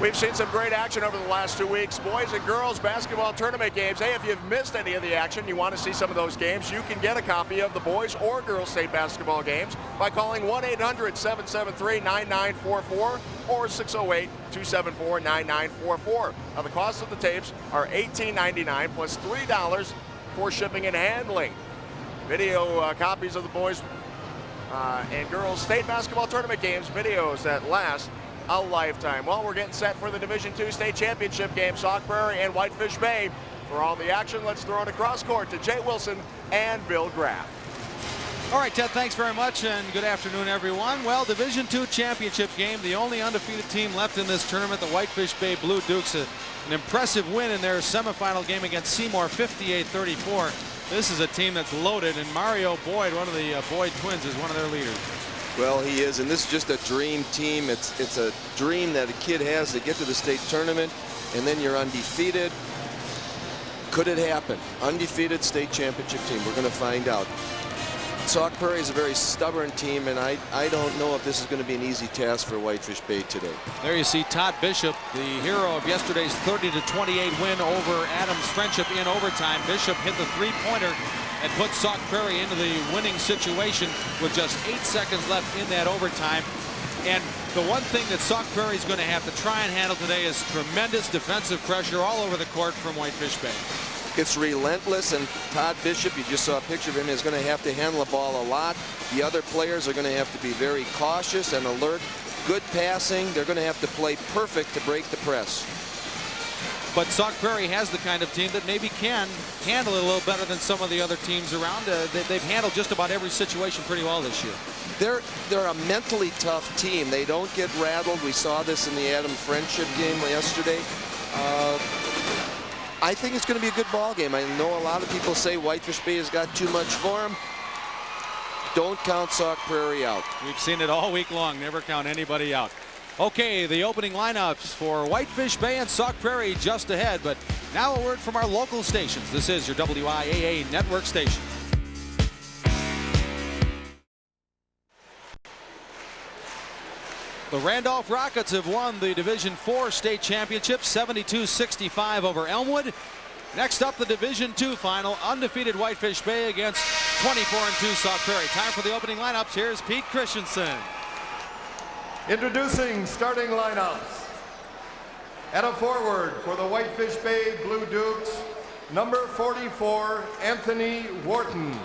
We've seen some great action over the last 2 weeks. Boys and girls basketball tournament games. Hey, if you've missed any of the action, you want to see some of those games, you can get a copy of the boys or girls state basketball games by calling 1-800-773-9944 or 608-274-9944. Now, the cost of the tapes are $18.99 plus $3 for shipping and handling. Video copies of the boys and girls state basketball tournament games, videos that last a lifetime. Well, we're getting set for the Division II state championship game, Sauk Prairie and Whitefish Bay. For all the action, let's throw it across court to Jay Wilson and Bill Graff. All right, Ted, thanks very much, and good afternoon, everyone. Well, Division II championship game, the only undefeated team left in this tournament, the Whitefish Bay Blue Dukes, an impressive win in their semifinal game against Seymour, 58-34. This is a team that's loaded, and Mario Boyd, one of the Boyd twins, is one of their leaders. Well, he is, and this is just a dream team. It's a dream that a kid has to get to the state tournament, and then you're undefeated. Could it happen? Undefeated state championship team. We're going to find out. Sauk Prairie is a very stubborn team, and I don't know if this is going to be an easy task for Whitefish Bay today. There you see Todd Bishop, the hero of yesterday's 30-28 win over Adams Friendship in overtime. Bishop hit the three-pointer and put Sauk Prairie into the winning situation with just 8 seconds left in that overtime. And the one thing that Sauk Prairie is going to have to try and handle today is tremendous defensive pressure all over the court from Whitefish Bay. It's relentless, and Todd Bishop, you just saw a picture of him, is going to have to handle the ball a lot. The other players are going to have to be very cautious and alert. Good passing. They're going to have to play perfect to break the press. But Sauk Prairie has the kind of team that maybe can handle it a little better than some of the other teams around. They've handled just about every situation pretty well this year. They're a mentally tough team. They don't get rattled. We saw this in the Adams Friendship game yesterday. I think it's going to be a good ball game. I know a lot of people say Whitefish Bay has got too much for them. Don't count Sauk Prairie out. We've seen it all week long. Never count anybody out. Okay, the opening lineups for Whitefish Bay and Sauk Prairie just ahead. But now a word from our local stations. This is your WIAA network station. The Randolph Rockets have won the Division IV state championship, 72-65 over Elmwood. Next up, the Division II final, undefeated Whitefish Bay against 24-2 Sauk Prairie. Time for the opening lineups. Here's Pete Christensen. Introducing starting lineups. At a forward for the Whitefish Bay Blue Dukes, number 44, Anthony Wharton.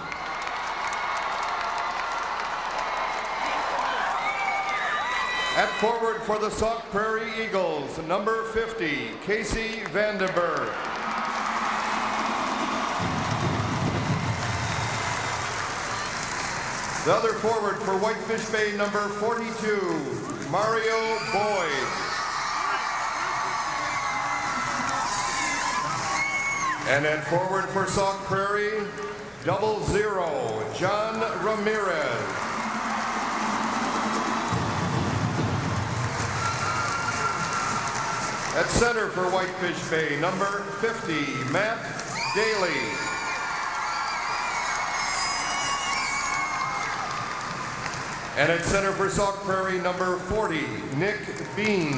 At forward for the Sauk Prairie Eagles, number 50, Casey Vandenberg. The other forward for Whitefish Bay, number 42, Mario Boyd. And at forward for Sauk Prairie, 00, John Ramirez. At center for Whitefish Bay, number 50, Matt Daly. And at center for Sauk Prairie, number 40, Nick Bean.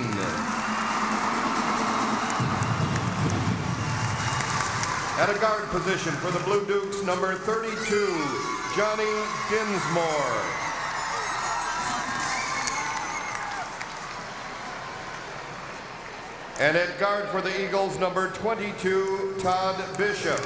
At a guard position for the Blue Dukes, number 32, Johnny Dinsmore. And at guard for the Eagles, number 22, Todd Bishop.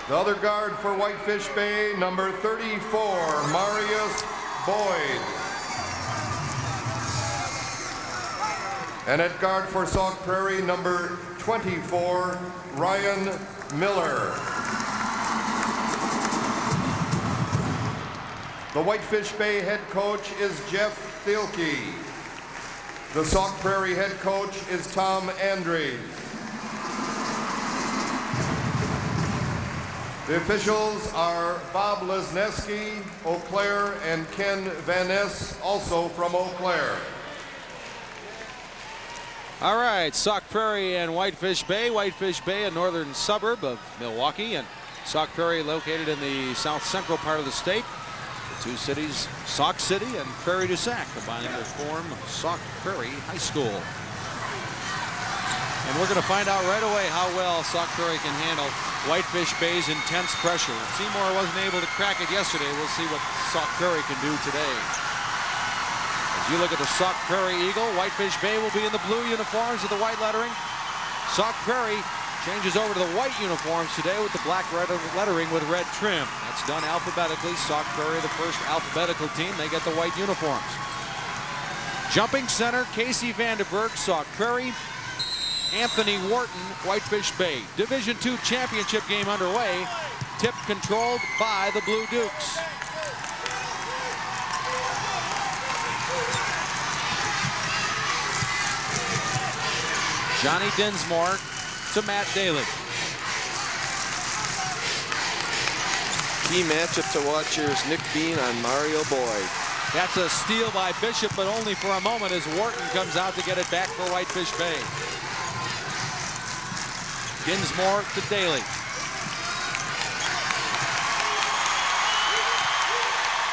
The other guard for Whitefish Bay, number 34, Marius Boyd. And at guard for Sauk Prairie, number 24, Ryan Miller. The Whitefish Bay head coach is Jeff Thielke. The Sauk Prairie head coach is Tom Andres. The officials are Bob Lesneski, Eau Claire, and Ken Van Ness, also from Eau Claire. All right, Sauk Prairie and Whitefish Bay. Whitefish Bay, a northern suburb of Milwaukee, and Sauk Prairie located in the south central part of the state. The Two cities, Sauk City and Prairie du Sac, combining to form Sauk Prairie High School. And we're going to find out right away how well Sauk Prairie can handle Whitefish Bay's intense pressure. Seymour wasn't able to crack it yesterday. We'll see what Sauk Prairie can do today. As you look at the Sauk Prairie Eagle, Whitefish Bay will be in the blue uniforms with the white lettering. Sauk Prairie changes over to the white uniforms today with the black lettering with red trim. That's done alphabetically. Sauk Prairie, the first alphabetical team, they get the white uniforms. Jumping center, Casey Vandenberg, Sauk Prairie. Anthony Wharton, Whitefish Bay. Division II championship game underway. Tip controlled by the Blue Dukes. Johnny Dinsmore to Matt Daly. Key matchup to watch here is Nick Bean on Mario Boyd. That's a steal by Bishop, but only for a moment as Wharton comes out to get it back for Whitefish Bay. Dinsmore to Daly.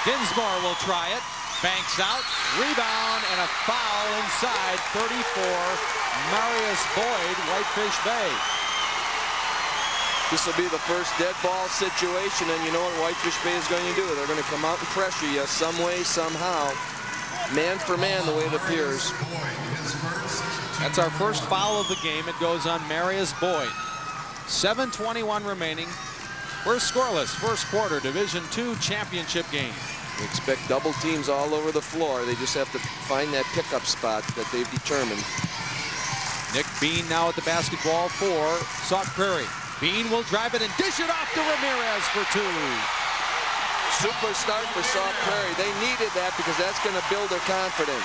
Dinsmore will try it. Banks out. Rebound and a foul inside 34. Marius Boyd, Whitefish Bay. This will be the first dead ball situation, and you know what Whitefish Bay is going to do? They're going to come out and pressure you some way, somehow. Man for man, the way it appears. That's our first foul of the game. It goes on Marius Boyd. 7:21 remaining. We're scoreless. First quarter, Division II championship game. We expect double teams all over the floor. They just have to find that pickup spot that they've determined. Nick Bean now at the basketball for Sauk Prairie. Bean will drive it and dish it off to Ramirez for two. Super start for Sauk Prairie. They needed that because that's going to build their confidence.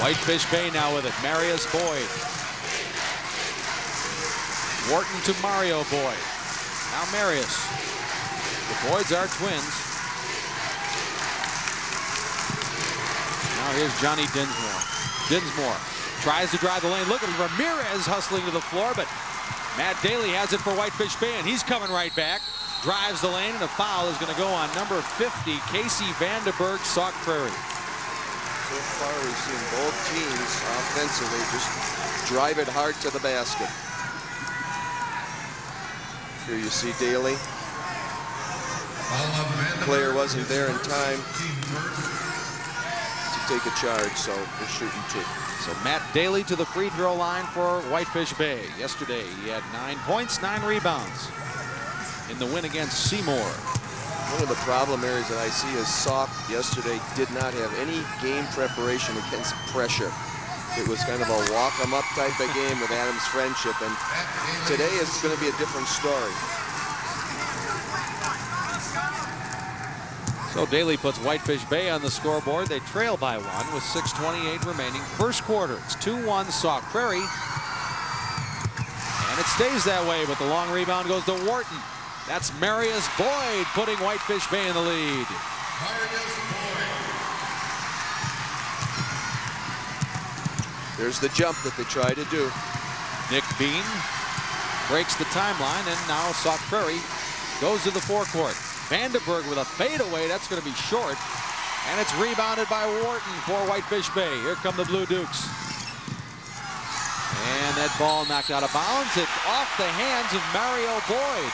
Whitefish Bay now with it. Marius Boyd. Wharton to Mario Boyd. Now Marius. The Boyds are twins. Now here's Johnny Dinsmore. Dinsmore tries to drive the lane. Look at Ramirez hustling to the floor, but Matt Daly has it for Whitefish Bay, and he's coming right back. Drives the lane, and a foul is going to go on number 50, Casey Vandenberg, Sauk Prairie. So far, we've seen both teams offensively just drive it hard to the basket. Here you see Daly. Player wasn't there in time to take a charge, so they're shooting two. So Matt Daly to the free throw line for Whitefish Bay. Yesterday, he had 9 points, 9 rebounds in the win against Seymour. One of the problem areas that I see is Sauk yesterday did not have any game preparation against pressure. It was kind of a walk-em-up type of game with Adams Friendship, and today it's going to be a different story. So Daly puts Whitefish Bay on the scoreboard. They trail by 1 with 6:28 remaining. First quarter, it's 2-1 Sauk Prairie. And it stays that way, but the long rebound goes to Wharton. That's Marius Boyd putting Whitefish Bay in the lead. There's the jump that they try to do. Nick Bean breaks the timeline, and now Sauk Prairie goes to the forecourt. Vandenberg with a fadeaway. That's going to be short. And it's rebounded by Wharton for Whitefish Bay. Here come the Blue Dukes. And that ball knocked out of bounds. It's off the hands of Mario Boyd.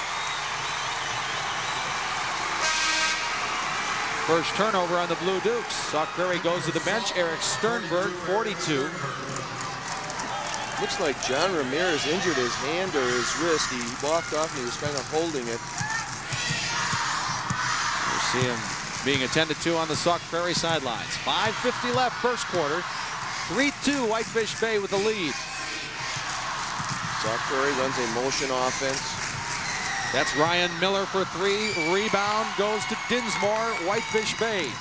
First turnover on the Blue Dukes. Sauk Prairie goes to the bench. Eric Sternberg, 42. Looks like John Ramirez injured his hand or his wrist. He walked off and he was kind of holding it. We'll see him being attended to on the Sauk Prairie sidelines. 5:50 left, first quarter. 3-2 Whitefish Bay with the lead. Sauk Prairie runs a motion offense. That's Ryan Miller for 3. Rebound goes to Dinsmore, Whitefish Bay.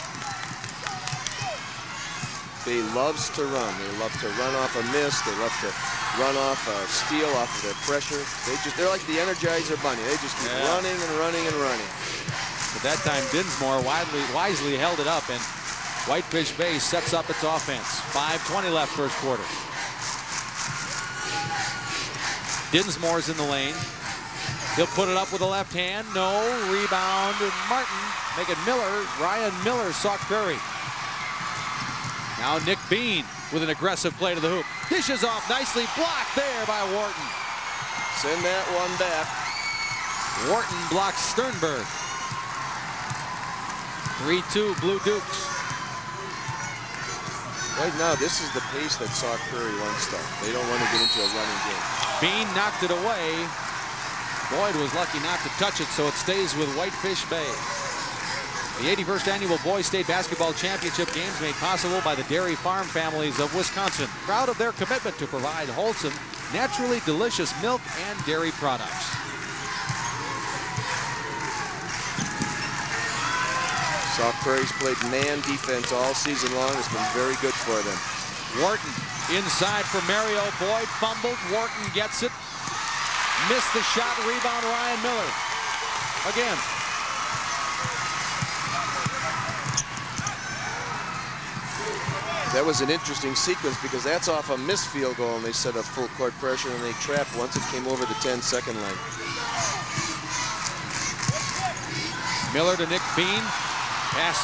Bay loves to run. They love to run off a miss. They love to run off a steal off of their pressure. They're like the Energizer Bunny. They just keep running and running and running. But that time Dinsmore wisely held it up, and Whitefish Bay sets up its offense. 5:20 left, first quarter. Dinsmore's in the lane. He'll put it up with the left hand. No. Rebound. Martin. Make it Miller. Ryan Miller, Sauk Prairie. Now Nick Bean with an aggressive play to the hoop. Dishes off nicely. Blocked there by Wharton. Send that one back. Wharton blocks Sternberg. 3-2 Blue Dukes. Right now, this is the pace that Sauk Prairie wants to. They don't want to get into a running game. Bean knocked it away. Boyd was lucky not to touch it, so it stays with Whitefish Bay. The 81st Annual Boys State Basketball Championship games made possible by the Dairy Farm families of Wisconsin, proud of their commitment to provide wholesome, naturally delicious milk and dairy products. Sauk Prairie's played man defense all season long. It's been very good for them. Wharton inside for Mario. Boyd fumbled. Wharton gets it. Missed the shot. Rebound Ryan Miller. Again. That was an interesting sequence because that's off a missed field goal, and they set up full court pressure, and they trapped once it came over the 10-second line. Miller to Nick Bean. Pass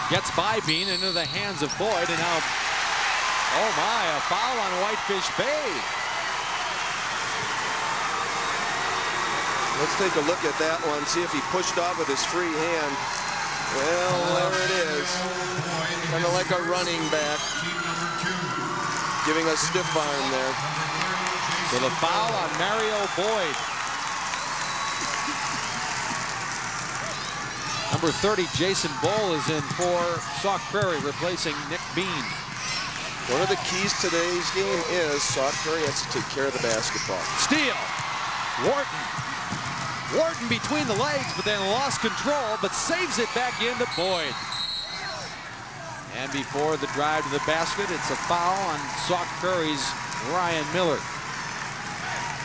gets by Bean into the hands of Boyd, and now, oh my, a foul on Whitefish Bay. Let's take a look at that one, see if he pushed off with his free hand. Well, there it is. Kind of like a running back. Giving a stiff arm there. So the foul on Mario Boyd. Number 30, Jason Bowl, is in for Sauk Prairie, replacing Nick Bean. One of the keys to today's game is Sauk Prairie has to take care of the basketball. Steal. Wharton. Wharton between the legs, but then lost control, but saves it back into Boyd. And before the drive to the basket, it's a foul on Sauk Prairie's Ryan Miller.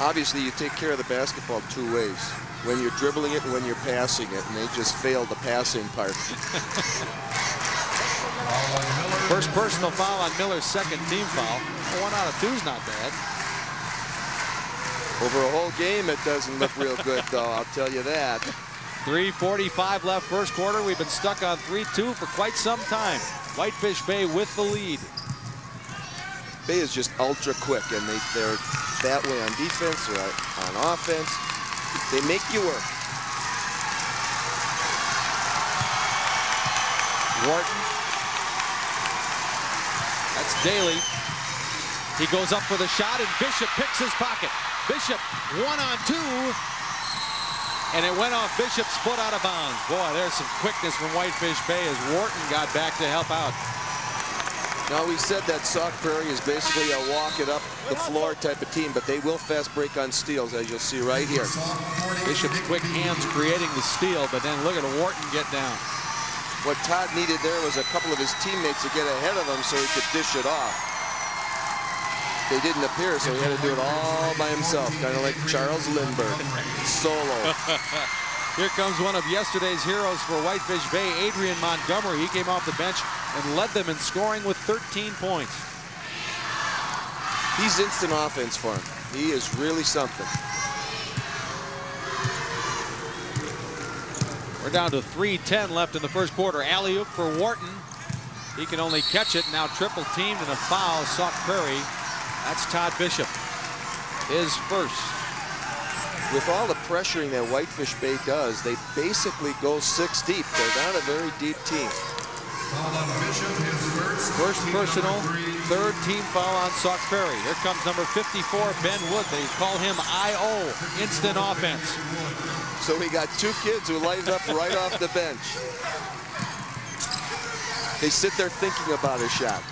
Obviously, you take care of the basketball two ways. When you're dribbling it and when you're passing it, and they just failed the passing part. First personal foul on Miller's second team foul. 1 out of 2 is not bad. Over a whole game, it doesn't look real good, though, I'll tell you that. 3:45 left first quarter. We've been stuck on 3-2 for quite some time. Whitefish Bay with the lead. Bay is just ultra quick, and they're that way on defense or on offense. They make you work. Wharton. That's Daly. He goes up for the shot, and Bishop picks his pocket. Bishop 1-on-2, and it went off Bishop's foot out of bounds. Boy, there's some quickness from Whitefish Bay as Wharton got back to help out. Now, we said that Sauk Prairie is basically a walk it up the floor type of team, but they will fast break on steals, as you'll see right here. Bishop's quick hands creating the steal, but then look at Wharton get down. What Todd needed there was a couple of his teammates to get ahead of him so he could dish it off. They didn't appear, so he had to do it all by himself, kind of like Charles Lindbergh, solo. Here comes one of yesterday's heroes for Whitefish Bay, Adrian Montgomery. He came off the bench and led them in scoring with 13 points. He's instant offense for him. He is really something. We're down to 3:10 left in the first quarter. Alley-oop for Wharton. He can only catch it. Now triple teamed and a foul. Sauk Prairie. That's Todd Bishop. His first. With all the pressuring that Whitefish Bay does, they basically go 6 deep. They're not a very deep team. First personal, third team foul on Sauk Prairie. Here comes number 54, Ben Wood. They call him I.O., instant offense. So we got 2 kids who light up right off the bench. They sit there thinking about a shot.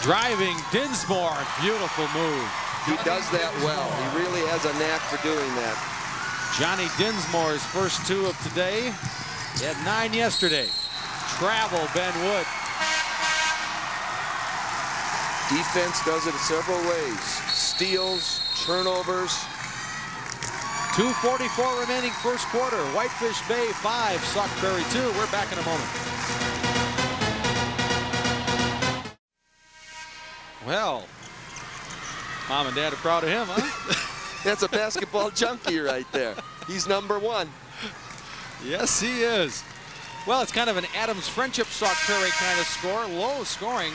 Driving Dinsmore, beautiful move. He does that well. He really has a knack for doing that. Johnny Dinsmore's first 2 of today. He had 9 yesterday. Travel, Ben Wood. Defense does it several ways. Steals, turnovers. 2:44 remaining first quarter. Whitefish Bay 5, Sauk Prairie 2. We're back in a moment. Well, Mom and Dad are proud of him, huh? That's a basketball junkie right there. He's #1. Yes, he is. Well, it's kind of an Adams Friendship Sauk Prairie kind of score. Low scoring.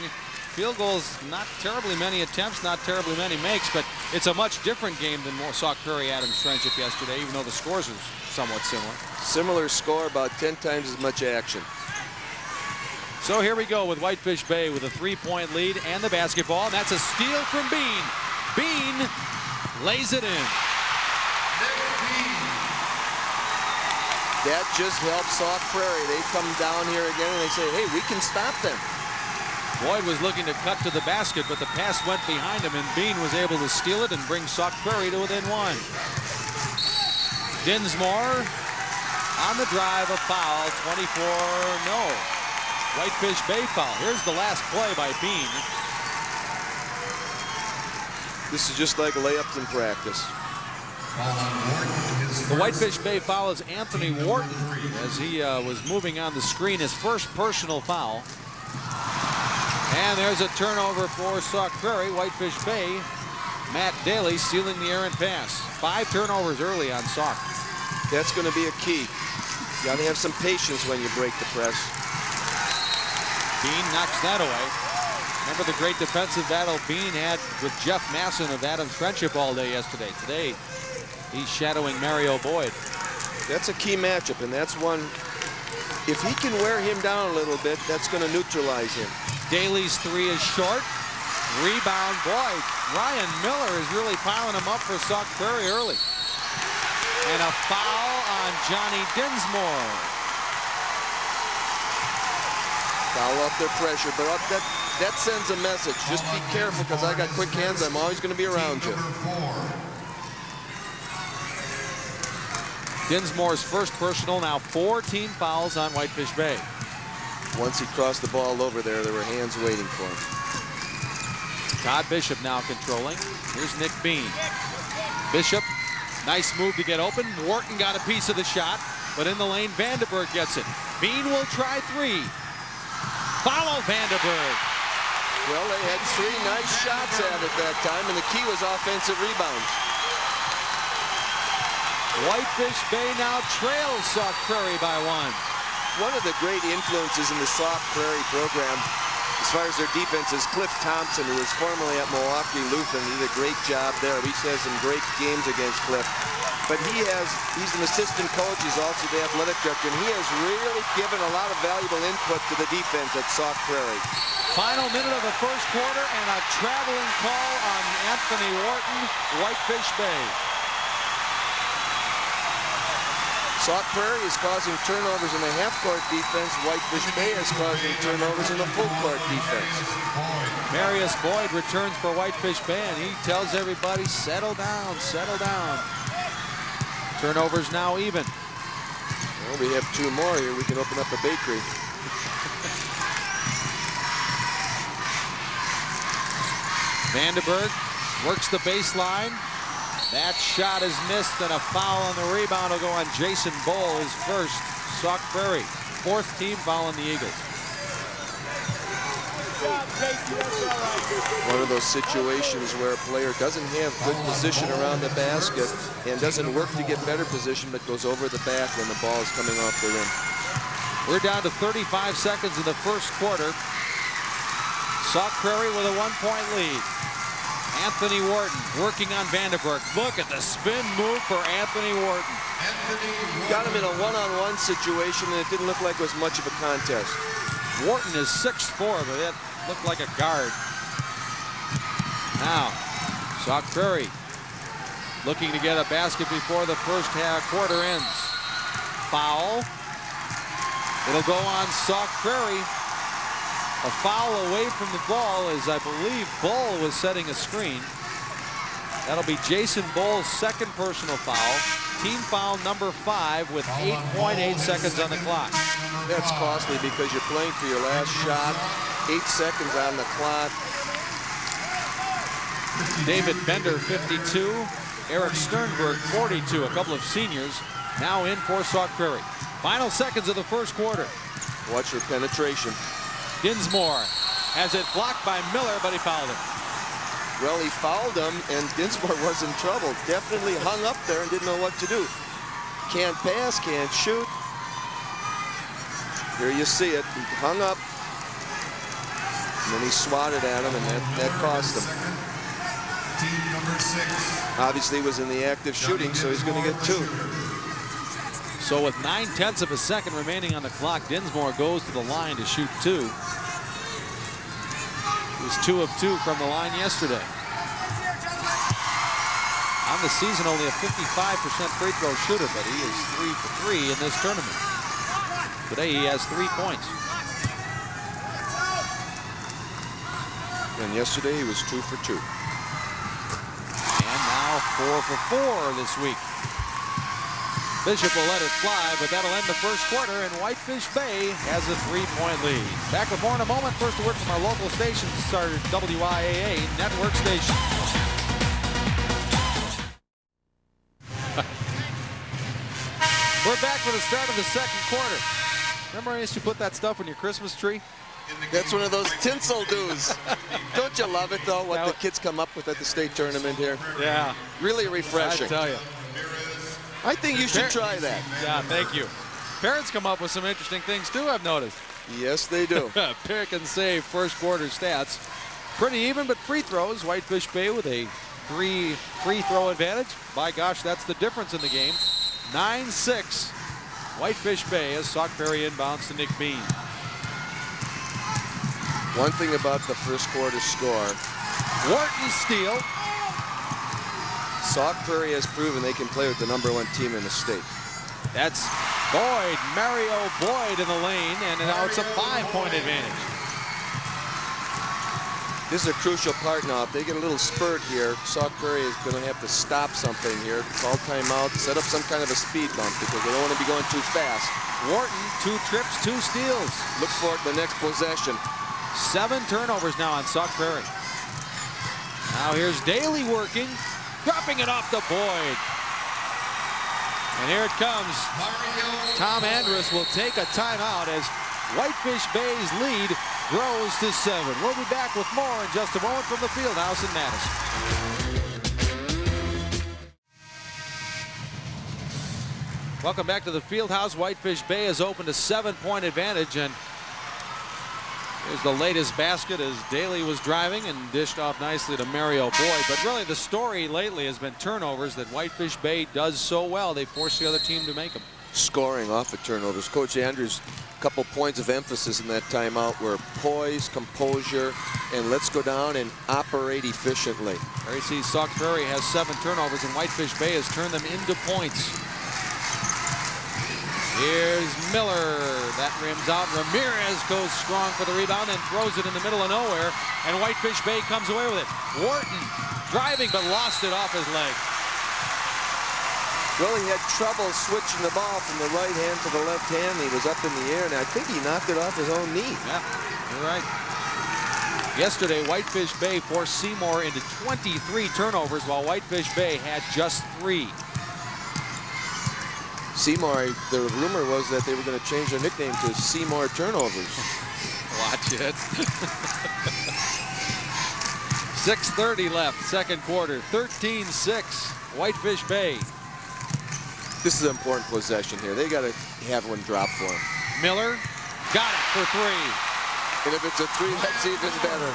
Field goals, not terribly many attempts, not terribly many makes, but it's a much different game than Sauk Prairie Adams Friendship yesterday, even though the scores are somewhat similar. Similar score, about 10 times as much action. So here we go with Whitefish Bay with a 3-point lead and the basketball. And that's a steal from Bean. Bean lays it in. That just helps Sauk Prairie. They come down here again and they say, hey, we can stop them. Boyd was looking to cut to the basket, but the pass went behind him, and Bean was able to steal it and bring Sauk Prairie to within 1. Dinsmore on the drive, a foul, 24, no. Whitefish Bay foul. Here's the last play by Bean. This is just like layups in practice. The Whitefish Bay foul is Anthony Wharton as he was moving on the screen, his first personal foul. And there's a turnover for Sauk Prairie. Whitefish Bay, Matt Daly stealing the errant pass. 5 turnovers early on Sauk. That's going to be a key. You got to have some patience when you break the press. Bean knocks that away. Remember the great defensive battle Bean had with Jeff Masson of Adams Friendship all day yesterday. Today, he's shadowing Mario Boyd. That's a key matchup, and that's one, if he can wear him down a little bit, that's going to neutralize him. Daly's 3 is short. Rebound, boy, Ryan Miller is really piling him up for Sauk Prairie early. And a foul on Johnny Dinsmore. Foul off their pressure, but that sends a message. Just be careful, because I got quick hands. I'm always going to be around you. Dinsmore's first personal, now 4 team fouls on Whitefish Bay. Once he crossed the ball over there were hands waiting for him. Todd Bishop now controlling. Here's Nick Bean. Bishop, nice move to get open. Wharton got a piece of the shot, but in the lane, Vandenberg gets it. Bean will try 3. Follow Vandenberg. Well, they had 3 nice shots at it that time, and the key was offensive rebounds. Whitefish Bay now trails Sauk Prairie by 1. One of the great influences in the Sauk Prairie program, as far as their defense, is Cliff Thompson, who was formerly at Milwaukee Lutheran. He did a great job there. We had some great games against Cliff. But he's an assistant coach. He's also the athletic director, and he has really given a lot of valuable input to the defense at Sauk Prairie. Final minute of the first quarter, and a traveling call on Anthony Wharton, Whitefish Bay. Sauk Prairie is causing turnovers in the half-court defense. Whitefish Bay is causing turnovers in the full-court defense. Marius Boyd returns for Whitefish Bay, and he tells everybody, settle down, settle down. Turnovers now even. Well, we have 2 more here. We can open up a bakery. Vandenberg works the baseline. That shot is missed, and a foul on the rebound will go on Jason Bowl, his first. Sauk Prairie, 4th team foul on the Eagles. One of those situations where a player doesn't have good position around the basket and doesn't work to get better position, but goes over the back when the ball is coming off the rim. We're down to 35 seconds in the first quarter. Sauk Prairie with a 1-point lead. Anthony Wharton working on Vandenberg. Look at the spin move for Anthony Wharton. Got him in a one-on-one situation, and it didn't look like it was much of a contest. Wharton is 6'4", but that looked like a guard. Now, Sauk Prairie looking to get a basket before the first quarter ends. Foul. It'll go on Sauk Prairie. A foul away from the ball, as I believe Bull was setting a screen. That'll be Jason Bull's 2nd personal foul. Team foul number 5 with 8.8 seconds on the clock. That's costly because you're playing for your last shot. 8 seconds on the clock. David Bender, 52. Eric Sternberg, 42. A couple of seniors now in for Sauk Prairie. Final seconds of the first quarter. Watch your penetration. Dinsmore has it blocked by Miller, but he fouled him. Well, he fouled him, and Dinsmore was in trouble. Definitely hung up there and didn't know what to do. Can't pass, can't shoot. Here you see it. He hung up, and then he swatted at him, and that cost him. Team number 6. Obviously, he was in the act of shooting, so he's going to get 2. So with 9/10 of a second remaining on the clock, Dinsmore goes to the line to shoot 2. He was 2 of 2 from the line yesterday. On the season, only a 55% free throw shooter, but he is 3 for 3 in this tournament. Today he has 3 points. And yesterday he was 2 for 2. And now 4 for 4 this week. Bishop will let it fly, but that'll end the first quarter, and Whitefish Bay has a 3-point lead. Back with more in a moment. First, a word from our local stations, our WIAA network station. We're back for the start of the second quarter. Remember I used to put that stuff on your Christmas tree? That's one of those tinsel doos. Don't you love it, though, what the kids come up with at the state tournament here? Yeah. Really refreshing. I tell you. I think you should try that. Yeah, thank you. Parents come up with some interesting things, too, I've noticed. Yes, they do. Pick and save first quarter stats. Pretty even, but free throws. Whitefish Bay with a 3 free throw advantage. By gosh, that's the difference in the game. 9-6. Whitefish Bay as Sauk Prairie inbounds to Nick Bean. One thing about the first quarter score, Wharton steal. Sauk Prairie has proven they can play with the #1 team in the state. That's Boyd, Mario Boyd in the lane, and now it's a 5-point advantage. This is a crucial part now. If they get a little spurt here, Sauk Prairie is going to have to stop something here, call timeout, set up some kind of a speed bump because they don't want to be going too fast. Wharton, 2 trips, 2 steals. Look for it in the next possession. 7 turnovers now on Sauk Prairie. Now here's Daly working, dropping it off to Boyd. And here it comes. Tom Andrus will take a timeout as Whitefish Bay's lead grows to 7. We'll be back with more in just a moment from the Fieldhouse in Madison. Welcome back to the Fieldhouse. Whitefish Bay has opened a 7-point advantage, and here's the latest basket as Daly was driving and dished off nicely to Mario Boyd. But really the story lately has been turnovers that Whitefish Bay does so well. They force the other team to make them. Scoring off of turnovers. Coach Andrews, a couple points of emphasis in that timeout were poise, composure, and let's go down and operate efficiently. There you see Sauk Prairie has 7 turnovers, and Whitefish Bay has turned them into points. Here's Miller. That rims out. Ramirez goes strong for the rebound and throws it in the middle of nowhere. And Whitefish Bay comes away with it. Wharton driving but lost it off his leg. Well, he had trouble switching the ball from the right hand to the left hand. He was up in the air, and I think he knocked it off his own knee. Yeah, you're right. Yesterday, Whitefish Bay forced Seymour into 23 turnovers while Whitefish Bay had just 3. Seymour, the rumor was that they were going to change their nickname to Seymour Turnovers. Watch it. 6:30 left, second quarter. 13-6, Whitefish Bay. This is an important possession here. They got to have one drop for him. Miller got it for 3. And if it's a 3, that's even better.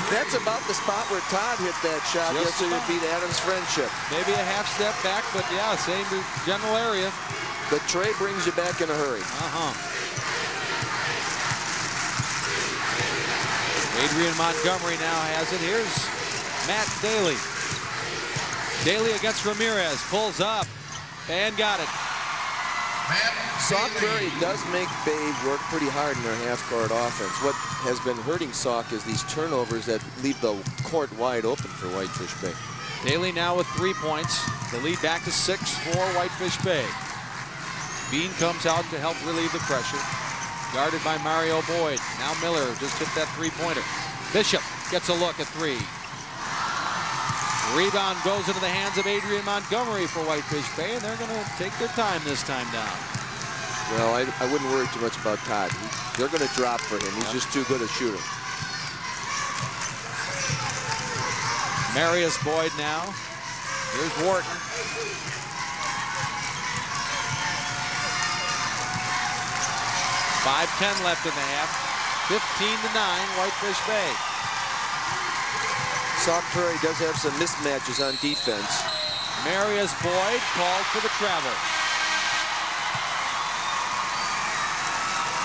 That's about the spot where Todd hit that shot yesterday to beat Adams Friendship. Maybe a half step back, but yeah, same general area. The tray brings you back in a hurry. Adrian Montgomery now has it. Here's Matt Daly. Daly against Ramirez, pulls up and got it. Sauk Prairie does make Bay work pretty hard in their half-court offense. What has been hurting Sauk is these turnovers that leave the court wide open for Whitefish Bay. Daly now with 3 points. The lead back to 6 for Whitefish Bay. Bean comes out to help relieve the pressure. Guarded by Mario Boyd. Now Miller just hit that 3-pointer. Bishop gets a look at 3. Rebound goes into the hands of Adrian Montgomery for Whitefish Bay, and they're going to take their time this time down. Well, I wouldn't worry too much about Todd. They're going to drop for him. He's just too good a shooter. Marius Boyd now. Here's Wharton. .5:10 left in the half. 15-9, Whitefish Bay. Sauk Prairie does have some mismatches on defense. Marius Boyd called for the travel.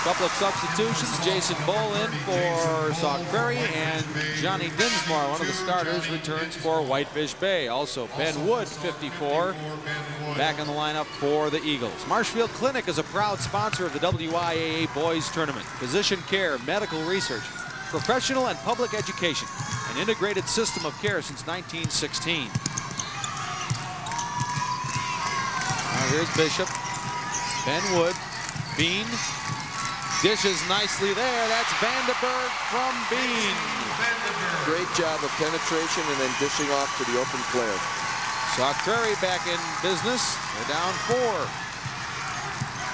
Couple of substitutions. Jason Bull in for Sauk Prairie, and Johnny Dinsmore, one of the starters, returns for Whitefish Bay. Also Ben Wood, 54, back in the lineup for the Eagles. Marshfield Clinic is a proud sponsor of the WIAA Boys Tournament. Physician care, medical research, professional and public education, an integrated system of care since 1916. Now here's Bishop, Ben Wood, Bean. Dishes nicely there. That's Vandenberg from Bean. Great job of penetration and then dishing off to the open player. Sauk Prairie back in business. They're down 4.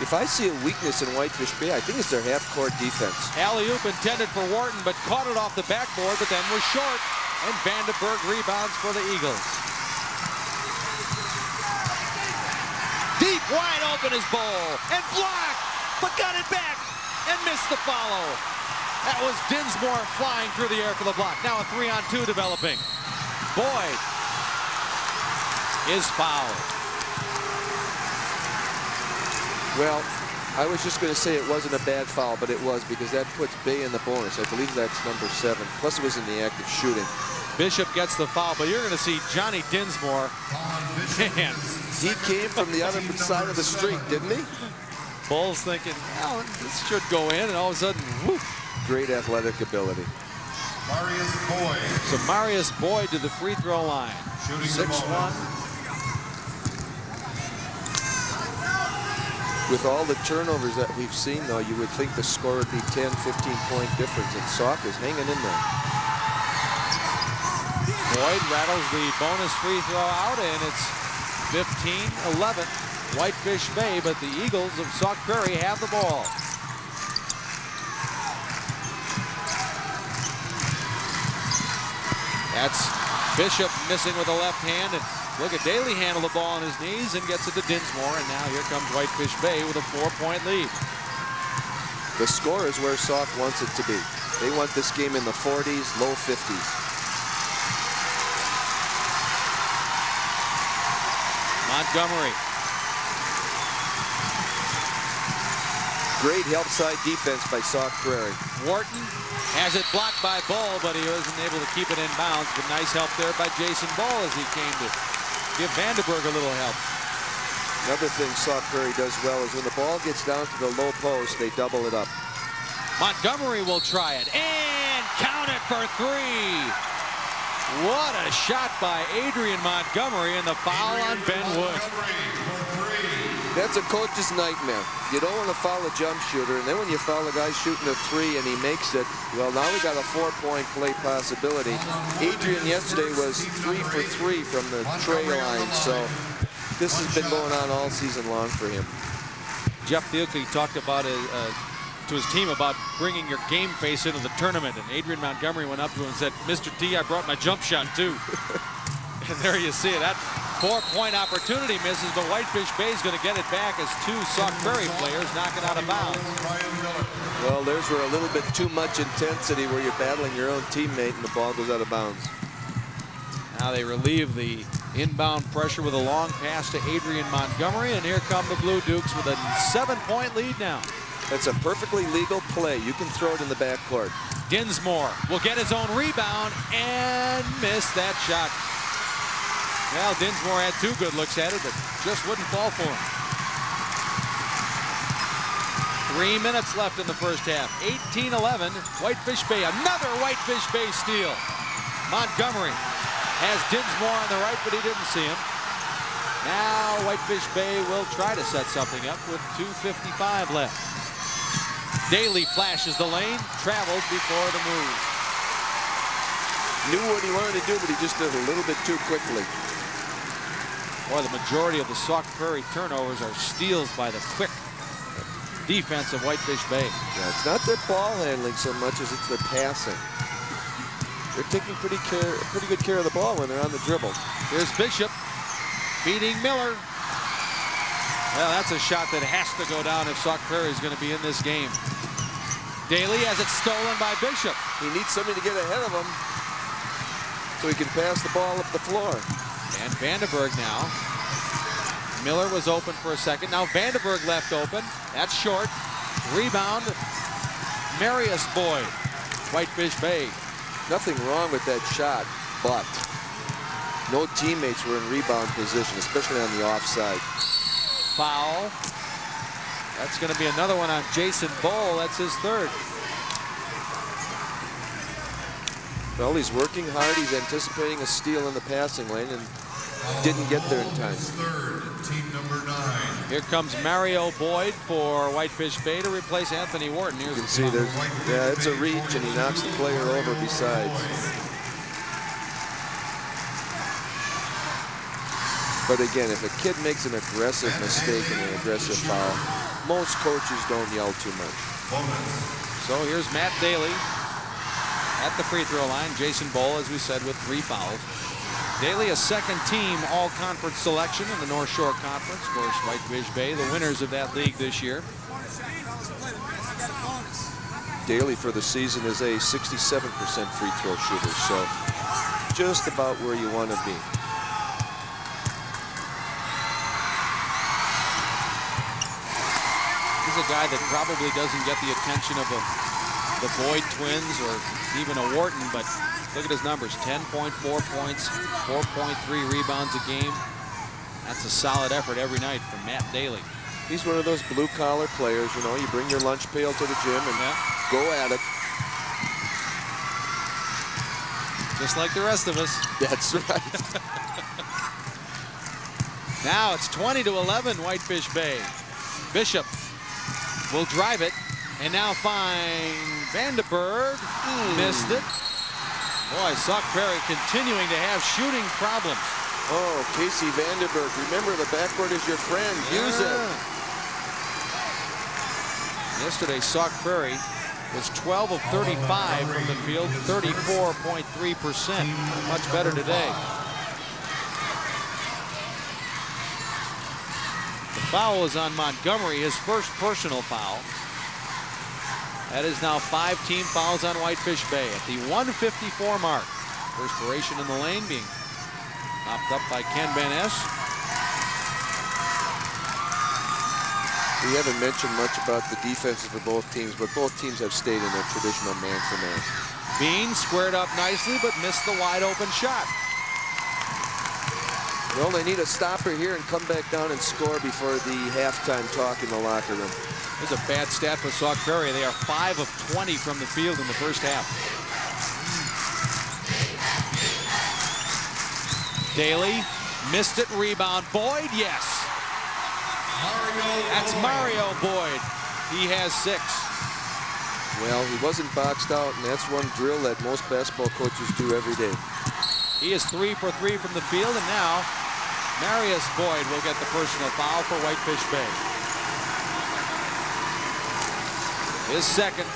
If I see a weakness in Whitefish Bay, I think it's their half-court defense. Alley-oop intended for Wharton, but caught it off the backboard, but then was short. And Vandenberg rebounds for the Eagles. Deep, wide open is Bull. And blocked, but got it back. And missed the follow. That was Dinsmore flying through the air for the block. Now a 3-on-2 developing. Boyd is fouled. Well, I was just going to say it wasn't a bad foul, but it was, because that puts Bay in the bonus. I believe that's number 7. Plus it was in the act of shooting. Bishop gets the foul, but you're going to see Johnny Dinsmore. Man, he came from the other side of the street, didn't he? Bull's thinking, well, this should go in, and all of a sudden, whoop. Great athletic ability. Marius Boyd. So Marius Boyd to the free throw line. 6-1. With all the turnovers that we've seen, though, you would think the score would be 10, 15-point difference, and Sauk is hanging in there. Boyd rattles the bonus free throw out, and it's 15-11. Whitefish Bay, but the Eagles of Sauk Prairie have the ball. That's Bishop missing with the left hand, and look at Daly handle the ball on his knees and gets it to Dinsmore, and now here comes Whitefish Bay with a 4-point lead. The score is where Sauk wants it to be. They want this game in the 40s, low 50s. Montgomery. Great help side defense by Sauk Prairie. Wharton has it blocked by Bull, but he wasn't able to keep it in bounds. But nice help there by Jason Bull as he came to give Vandenberg a little help. Another thing Sauk Prairie does well is when the ball gets down to the low post, they double it up. Montgomery will try it and count it for 3. What a shot by Adrian Montgomery, and the foul on Ben Wood. That's a coach's nightmare. You don't want to foul a jump shooter, and then when you foul a guy shooting a 3 and he makes it, well, now we got a 4-point play possibility. Adrian yesterday was 3 for 3 from the tray line, so this has been going on all season long for him. Jeff Thielke talked about to his team about bringing your game face into the tournament, and Adrian Montgomery went up to him and said, "Mr. T, I brought my jump shot too." And there you see it. That 4-point opportunity misses, but Whitefish Bay is going to get it back as 2 Sauk Prairie players knock it out of bounds. Well, there's where a little bit too much intensity where you're battling your own teammate and the ball goes out of bounds. Now they relieve the inbound pressure with a long pass to Adrian Montgomery, and here come the Blue Dukes with a 7-point lead now. That's a perfectly legal play. You can throw it in the backcourt. Dinsmore will get his own rebound and miss that shot. Well, Dinsmore had 2 good looks at it, but just wouldn't fall for him. 3 minutes left in the first half. 18-11, Whitefish Bay. Another Whitefish Bay steal. Montgomery has Dinsmore on the right, but he didn't see him. Now Whitefish Bay will try to set something up with 2:55 left. Daly flashes the lane, traveled before the move. Knew what he wanted to do, but he just did a little bit too quickly. Boy, the majority of the Sauk Prairie turnovers are steals by the quick defense of Whitefish Bay. Yeah, it's not their ball handling so much as it's their passing. They're taking pretty good care of the ball when they're on the dribble. Here's Bishop feeding Miller. Well, that's a shot that has to go down if Sauk Prairie is going to be in this game. Daly has it stolen by Bishop. He needs somebody to get ahead of him so he can pass the ball up the floor. And Vandenberg now. Miller was open for a second. Now Vandenberg left open. That's short. Rebound. Marius Boyd. Whitefish Bay. Nothing wrong with that shot, but no teammates were in rebound position, especially on the offside. Foul. That's going to be another one on Jason Bowl. That's his third. Well, he's working hard. He's anticipating a steal in the passing lane and didn't get there in time. Third, team number 9. Here comes Mario Boyd for Whitefish Bay to replace Anthony Wharton. Here's You can see there's, yeah, it's a reach, and he knocks the player over besides. But again, if a kid makes an aggressive mistake and an aggressive foul, most coaches don't yell too much. So here's Matt Daly at the free throw line. Jason Bowl, as we said, with 3 fouls. Daly, a second-team all-conference selection in the North Shore Conference. Of course, Whitefish Bay, the winners of that league this year. Daly for the season is a 67% free throw shooter, so just about where you want to be. He's a guy that probably doesn't get the attention of the Boyd twins or even a Wharton, but look at his numbers. 10.4 points, 4.3 rebounds a game. That's a solid effort every night from Matt Daly. He's one of those blue-collar players, you know, you bring your lunch pail to the gym and go at it. Just like the rest of us. That's right. Now it's 20-11, Whitefish Bay. Bishop will drive it, and now find Vandenberg. Missed it. Boy, Sauk Prairie continuing to have shooting problems. Oh, Casey Vandenberg. Remember, the backboard is your friend. Use it. Yesterday, Sauk Prairie was 12 of 35 from the field, 34.3%. Much better today. The foul is on Montgomery, his first personal foul. That is now 5 team fouls on Whitefish Bay at the 154 mark. Perspiration in the lane being mopped up by Ken Van Ness. We haven't mentioned much about the defenses for both teams, but both teams have stayed in their traditional man-for-man. Bean squared up nicely, but missed the wide open shot. Well, they need a stopper here and come back down and score before the halftime talk in the locker room. There's a bad stat for Sauk Prairie. They are 5 of 20 from the field in the first half. Daly missed it. Rebound. Boyd, yes. That's Mario Boyd. He has 6. Well, he wasn't boxed out, and that's one drill that most basketball coaches do every day. He is 3 for 3 from the field, and now Marius Boyd will get the personal foul for Whitefish Bay. His second.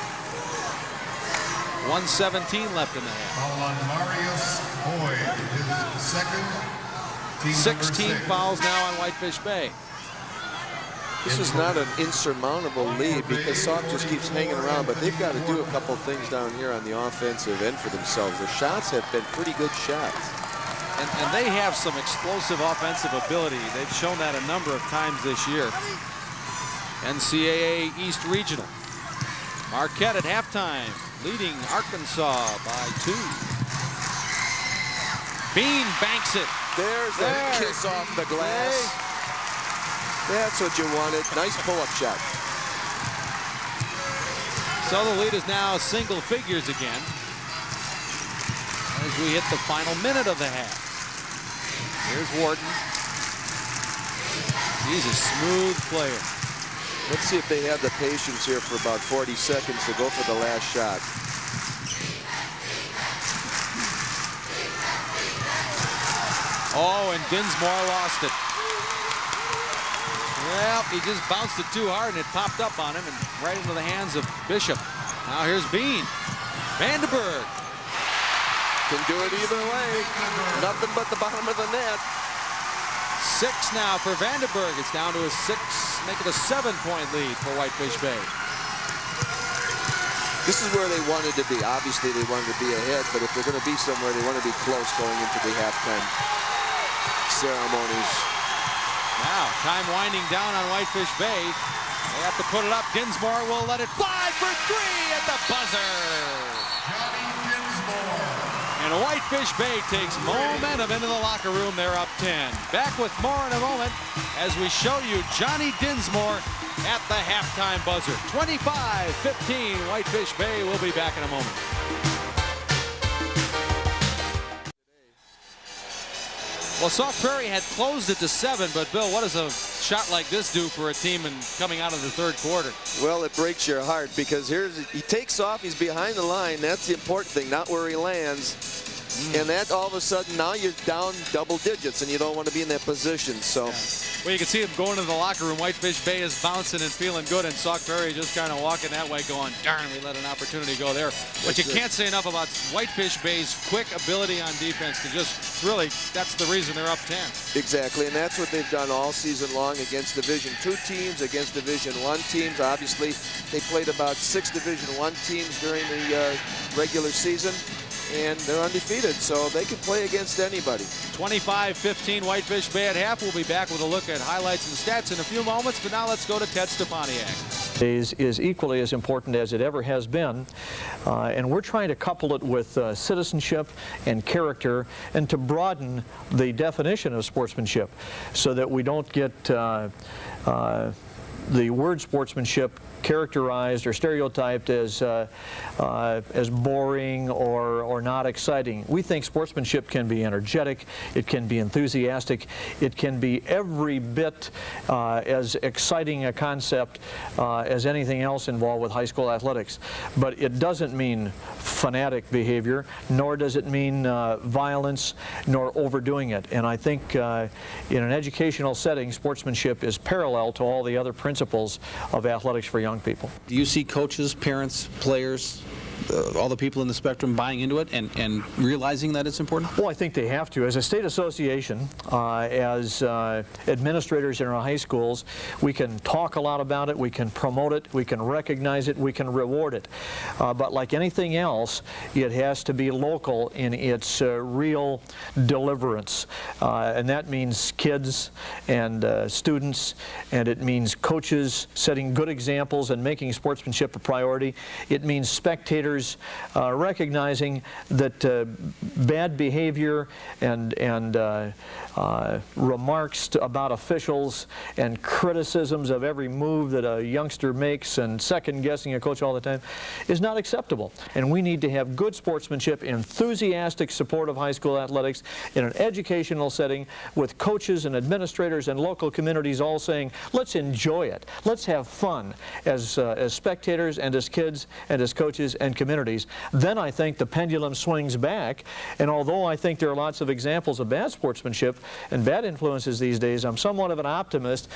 1:17 left in the half. Foul on Marius Boyd, his second. Team 16 number 6. fouls now on Whitefish Bay. This is not an insurmountable lead because Sauk just keeps hanging around, but they've got to do a couple things down here on the offensive end for themselves. The shots have been pretty good shots. And they have some explosive offensive ability. They've shown that a number of times this year. NCAA East Regional. Marquette at halftime, leading Arkansas by 2. Bean banks it. There's a kiss off the glass. That's what you wanted. Nice pull-up shot. So the lead is now single figures again as we hit the final minute of the half. Here's Wharton. He's a smooth player. Let's see if they have the patience here for about 40 seconds to go for the last shot. Oh, and Dinsmore lost it. Well, he just bounced it too hard and it popped up on him and right into the hands of Bishop. Now here's Bean. Vandenberg. Can do it either way. Nothing but the bottom of the net. 6 now for Vandenberg. It's down to a 6, make it a 7-point lead for Whitefish Bay. This is where they wanted to be. Obviously, they wanted to be ahead, but if they're going to be somewhere, they want to be close going into the halftime ceremonies. Now, time winding down on Whitefish Bay. They have to put it up. Dinsmore will let it fly for 3 at the buzzer. Johnny Dinsmore. And Whitefish Bay takes momentum into the locker room. They're up 10. Back with more in a moment as we show you Johnny Dinsmore at the halftime buzzer. 25-15. Whitefish Bay will be back in a moment. Well, Sauk Prairie had closed it to 7, but Bill, what does a shot like this do for a team coming out of the third quarter? Well, it breaks your heart because he takes off, he's behind the line. That's the important thing, not where he lands. And that all of a sudden now you're down double digits and you don't want to be in that position. So. Yeah. Well, you can see him going to the locker room. Whitefish Bay is bouncing and feeling good, and Sauk Prairie just kind of walking that way going, darn, we let an opportunity go there. But you can't say enough about Whitefish Bay's quick ability on defense to just really, that's the reason they're up 10. Exactly, and that's what they've done all season long against Division II teams, against Division I teams. Obviously, they played about 6 Division I teams during the regular season. And they're undefeated, so they can play against anybody. 25-15 Whitefish Bay at half. We'll be back with a look at highlights and stats in a few moments, but now let's go to Ted Stefaniak. Is equally as important as it ever has been, and we're trying to couple it with citizenship and character, and to broaden the definition of sportsmanship so that we don't get the word sportsmanship characterized or stereotyped as boring or not exciting. We think sportsmanship can be energetic, it can be enthusiastic, it can be every bit as exciting a concept as anything else involved with high school athletics. But it doesn't mean fanatic behavior, nor does it mean violence, nor overdoing it. And I think in an educational setting, sportsmanship is parallel to all the other principles of athletics for young people. Do you see coaches, parents, players, all the people in the spectrum buying into it and realizing that it's important? Well, I think they have to. As a state association, as administrators in our high schools, we can talk a lot about it, we can promote it, we can recognize it, we can reward it. But like anything else, it has to be local in its real deliverance. And that means kids and students, and it means coaches setting good examples and making sportsmanship a priority. It means spectators recognizing that bad behavior and remarks about officials and criticisms of every move that a youngster makes and second-guessing a coach all the time is not acceptable. And we need to have good sportsmanship, enthusiastic support of high school athletics in an educational setting with coaches and administrators and local communities all saying, let's enjoy it. Let's have fun as spectators and as kids and as coaches and communities. Then I think the pendulum swings back, and although I think there are lots of examples of bad sportsmanship and bad influences these days, I'm somewhat of an optimist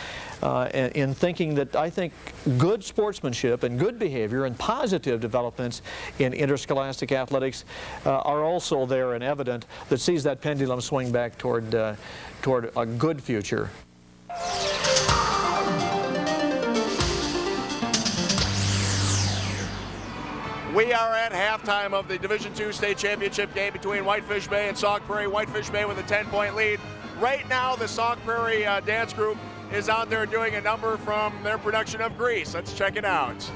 in thinking that I think good sportsmanship and good behavior and positive developments in interscholastic athletics are also there and evident that sees that pendulum swing back toward a good future. We are at halftime of the Division II state championship game between Whitefish Bay and Sauk Prairie. Whitefish Bay with a 10-point lead. Right now, the Sauk Prairie dance group is out there doing a number from their production of Grease. Let's check it out.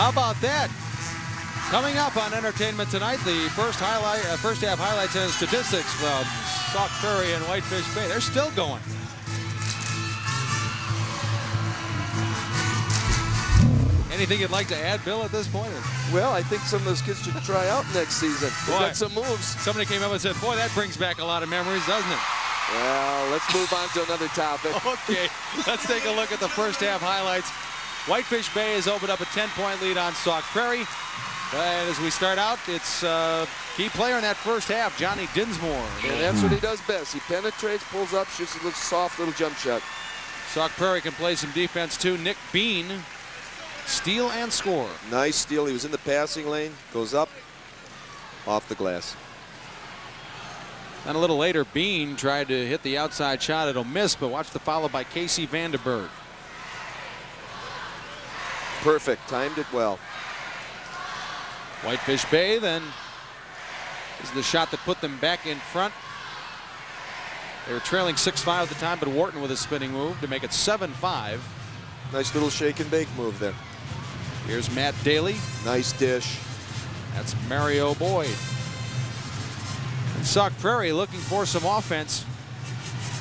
How about that? Coming up on Entertainment Tonight, the first half highlights and statistics from Sauk Prairie and Whitefish Bay. They're still going. Anything you'd like to add, Bill, at this point? Well, I think some of those kids should try out next season. They got some moves. Somebody came up and said, boy, that brings back a lot of memories, doesn't it? Well, let's move on to another topic. Okay, let's take a look at the first half highlights. Whitefish Bay has opened up a 10-point lead on Sauk Prairie. And as we start out, it's key player in that first half, Johnny Dinsmore. And that's what he does best. He penetrates, pulls up, shoots a little soft little jump shot. Sauk Prairie can play some defense too. Nick Bean, steal and score. Nice steal. He was in the passing lane, goes up, off the glass. Then a little later, Bean tried to hit the outside shot. It'll miss, but watch the follow by Casey Vandenberg. Perfect. Timed it well. Whitefish Bay then is the shot that put them back in front. They were trailing 6-5 at the time, but Wharton with a spinning move to make it 7-5. Nice little shake and bake move there. Here's Matt Daly. Nice dish. That's Mario Boyd. And Sauk Prairie looking for some offense.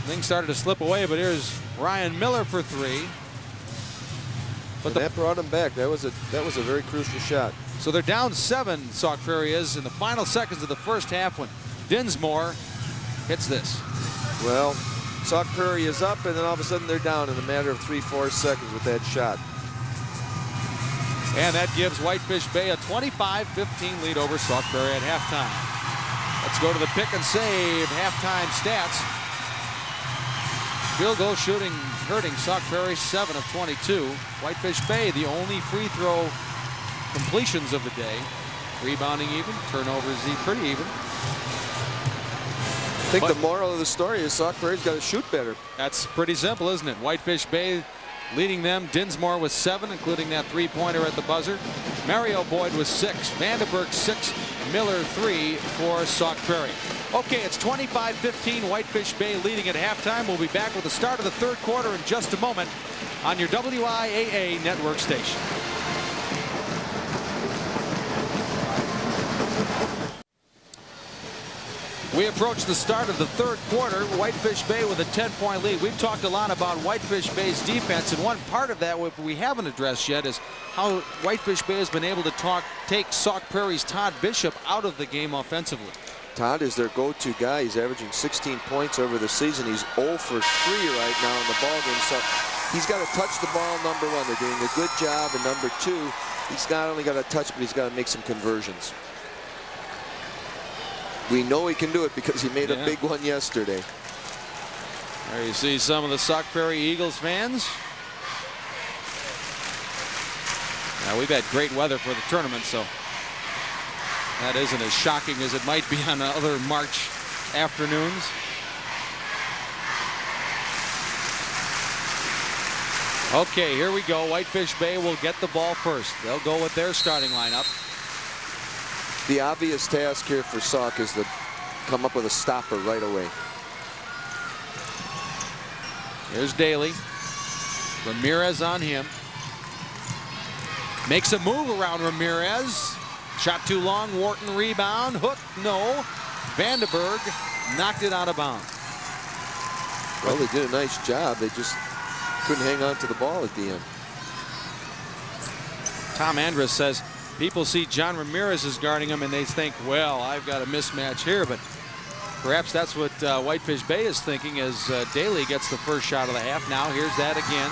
Things started to slip away, but here's Ryan Miller for three. But that brought him back. That was a very crucial shot. So they're down 7, Sauk Prairie is, in the final seconds of the first half when Dinsmore hits this. Well, Sauk Prairie is up, and then all of a sudden they're down in a matter of 3-4 seconds with that shot. And that gives Whitefish Bay a 25-15 lead over Sauk Prairie at halftime. Let's go to the pick and save halftime stats. Field goal shooting hurting Sauk Prairie, 7 of 22. Whitefish Bay, the only free throw completions of the day. Rebounding even, turnovers pretty even. I think the moral of the story is Sauk Prairie's got to shoot better. That's pretty simple, isn't it? Whitefish Bay leading them. Dinsmore with 7, including that three-pointer at the buzzer. Mario Boyd was 6. Vandenberg 6. Miller 3 for Sauk Prairie. Okay, it's 25-15. Whitefish Bay leading at halftime. We'll be back with the start of the third quarter in just a moment on your WIAA network station. We approach the start of the third quarter. Whitefish Bay with a 10-point lead. We've talked a lot about Whitefish Bay's defense, and one part of that we haven't addressed yet is how Whitefish Bay has been able to take Sauk Prairie's Todd Bishop out of the game offensively. Todd is their go-to guy. He's averaging 16 points over the season. He's 0 for 3 right now in the ballgame. So he's got to touch the ball, number one. They're doing a good job. And number two, he's not only got to touch, but he's got to make some conversions. We know he can do it because he made a big one yesterday. There you see some of the Sauk Prairie Eagles fans. Now, we've had great weather for the tournament, so that isn't as shocking as it might be on other March afternoons. Okay, here we go. Whitefish Bay will get the ball first. They'll go with their starting lineup. The obvious task here for Sauk is to come up with a stopper right away. Here's Daly. Ramirez on him. Makes a move around Ramirez. Shot too long. Wharton rebound. Hook, no. Vandenberg knocked it out of bounds. Well, they did a nice job. They just couldn't hang on to the ball at the end. Tom Andrus says people see John Ramirez is guarding him and they think, well, I've got a mismatch here, but perhaps that's what Whitefish Bay is thinking as Daly gets the first shot of the half. Now here's that again.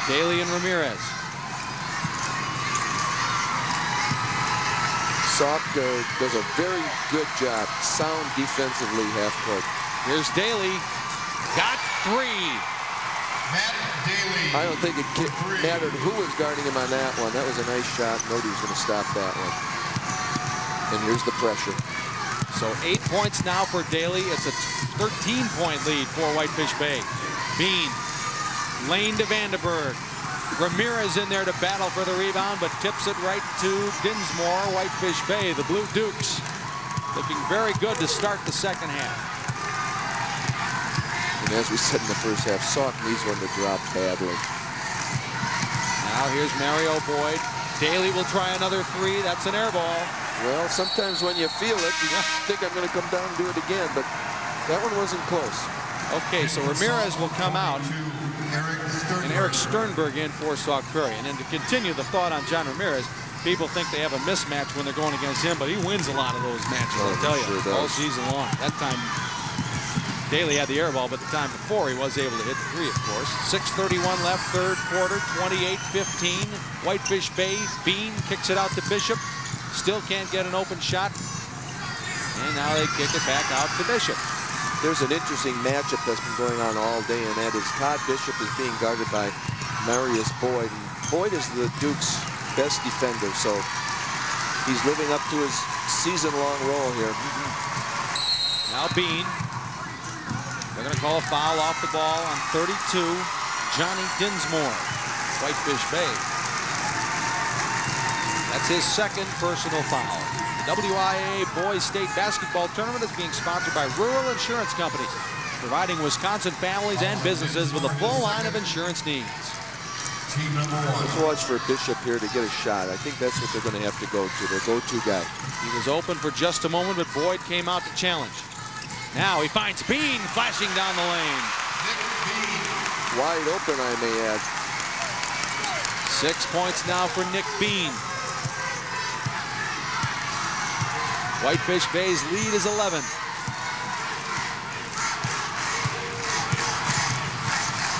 Daly and Ramirez. Sauk does a very good job, sound defensively half court. Here's Daly. Got 3. Matt Daly. I don't think it mattered who was guarding him on that one. That was a nice shot. Nobody was going to stop that one. And here's the pressure. So 8 points now for Daly. It's a 13-point lead for Whitefish Bay. Bean, lane to Vandenberg. Ramirez in there to battle for the rebound, but tips it right to Dinsmore. Whitefish Bay, the Blue Dukes, looking very good to start the second half. And as we said in the first half, Sauk needs one to drop badly. Now here's Mario Boyd. Daly will try another three. That's an air ball. Well, sometimes when you feel it, you think I'm going to come down and do it again, but that one wasn't close. Okay, so Ramirez will come out, and Eric Sternberg in for Sauk Prairie. And then to continue the thought on John Ramirez, people think they have a mismatch when they're going against him, but he wins a lot of those matches, I'll tell you, sure all season long. That time, Daly had the air ball, but the time before he was able to hit the three, of course. 6:31 left, third quarter, 28-15. Whitefish Bay, Bean kicks it out to Bishop. Still can't get an open shot. And now they kick it back out to Bishop. There's an interesting matchup that's been going on all day, and that is Todd Bishop is being guarded by Marius Boyd. And Boyd is the Duke's best defender, so he's living up to his season-long role here. Now Bean. They're going to call a foul off the ball on 32. Johnny Dinsmore, Whitefish Bay. That's his second personal foul. The WIA Boys State Basketball Tournament is being sponsored by Rural Insurance Companies, providing Wisconsin families and businesses with a full line of insurance needs. Team number 1. Let's watch for Bishop here to get a shot. I think that's what they're going to have to go to, their go-to guy. He was open for just a moment, but Boyd came out to challenge. Now he finds Bean flashing down the lane. Wide open, I may add. 6 points now for Nick Bean. Whitefish Bay's lead is 11.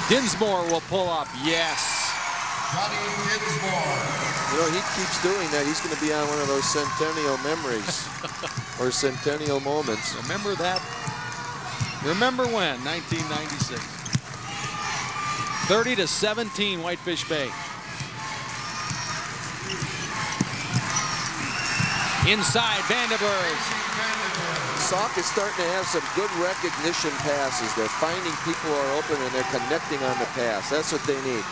Dinsmore will pull up. Yes. Johnny Dinsmore. You know, he keeps doing that. He's going to be on one of those centennial memories or centennial moments. Remember that? Remember when? 1996. 30-17, Whitefish Bay. Inside, Vandenberg. Sauk is starting to have some good recognition passes. They're finding people who are open and they're connecting on the pass. That's what they need.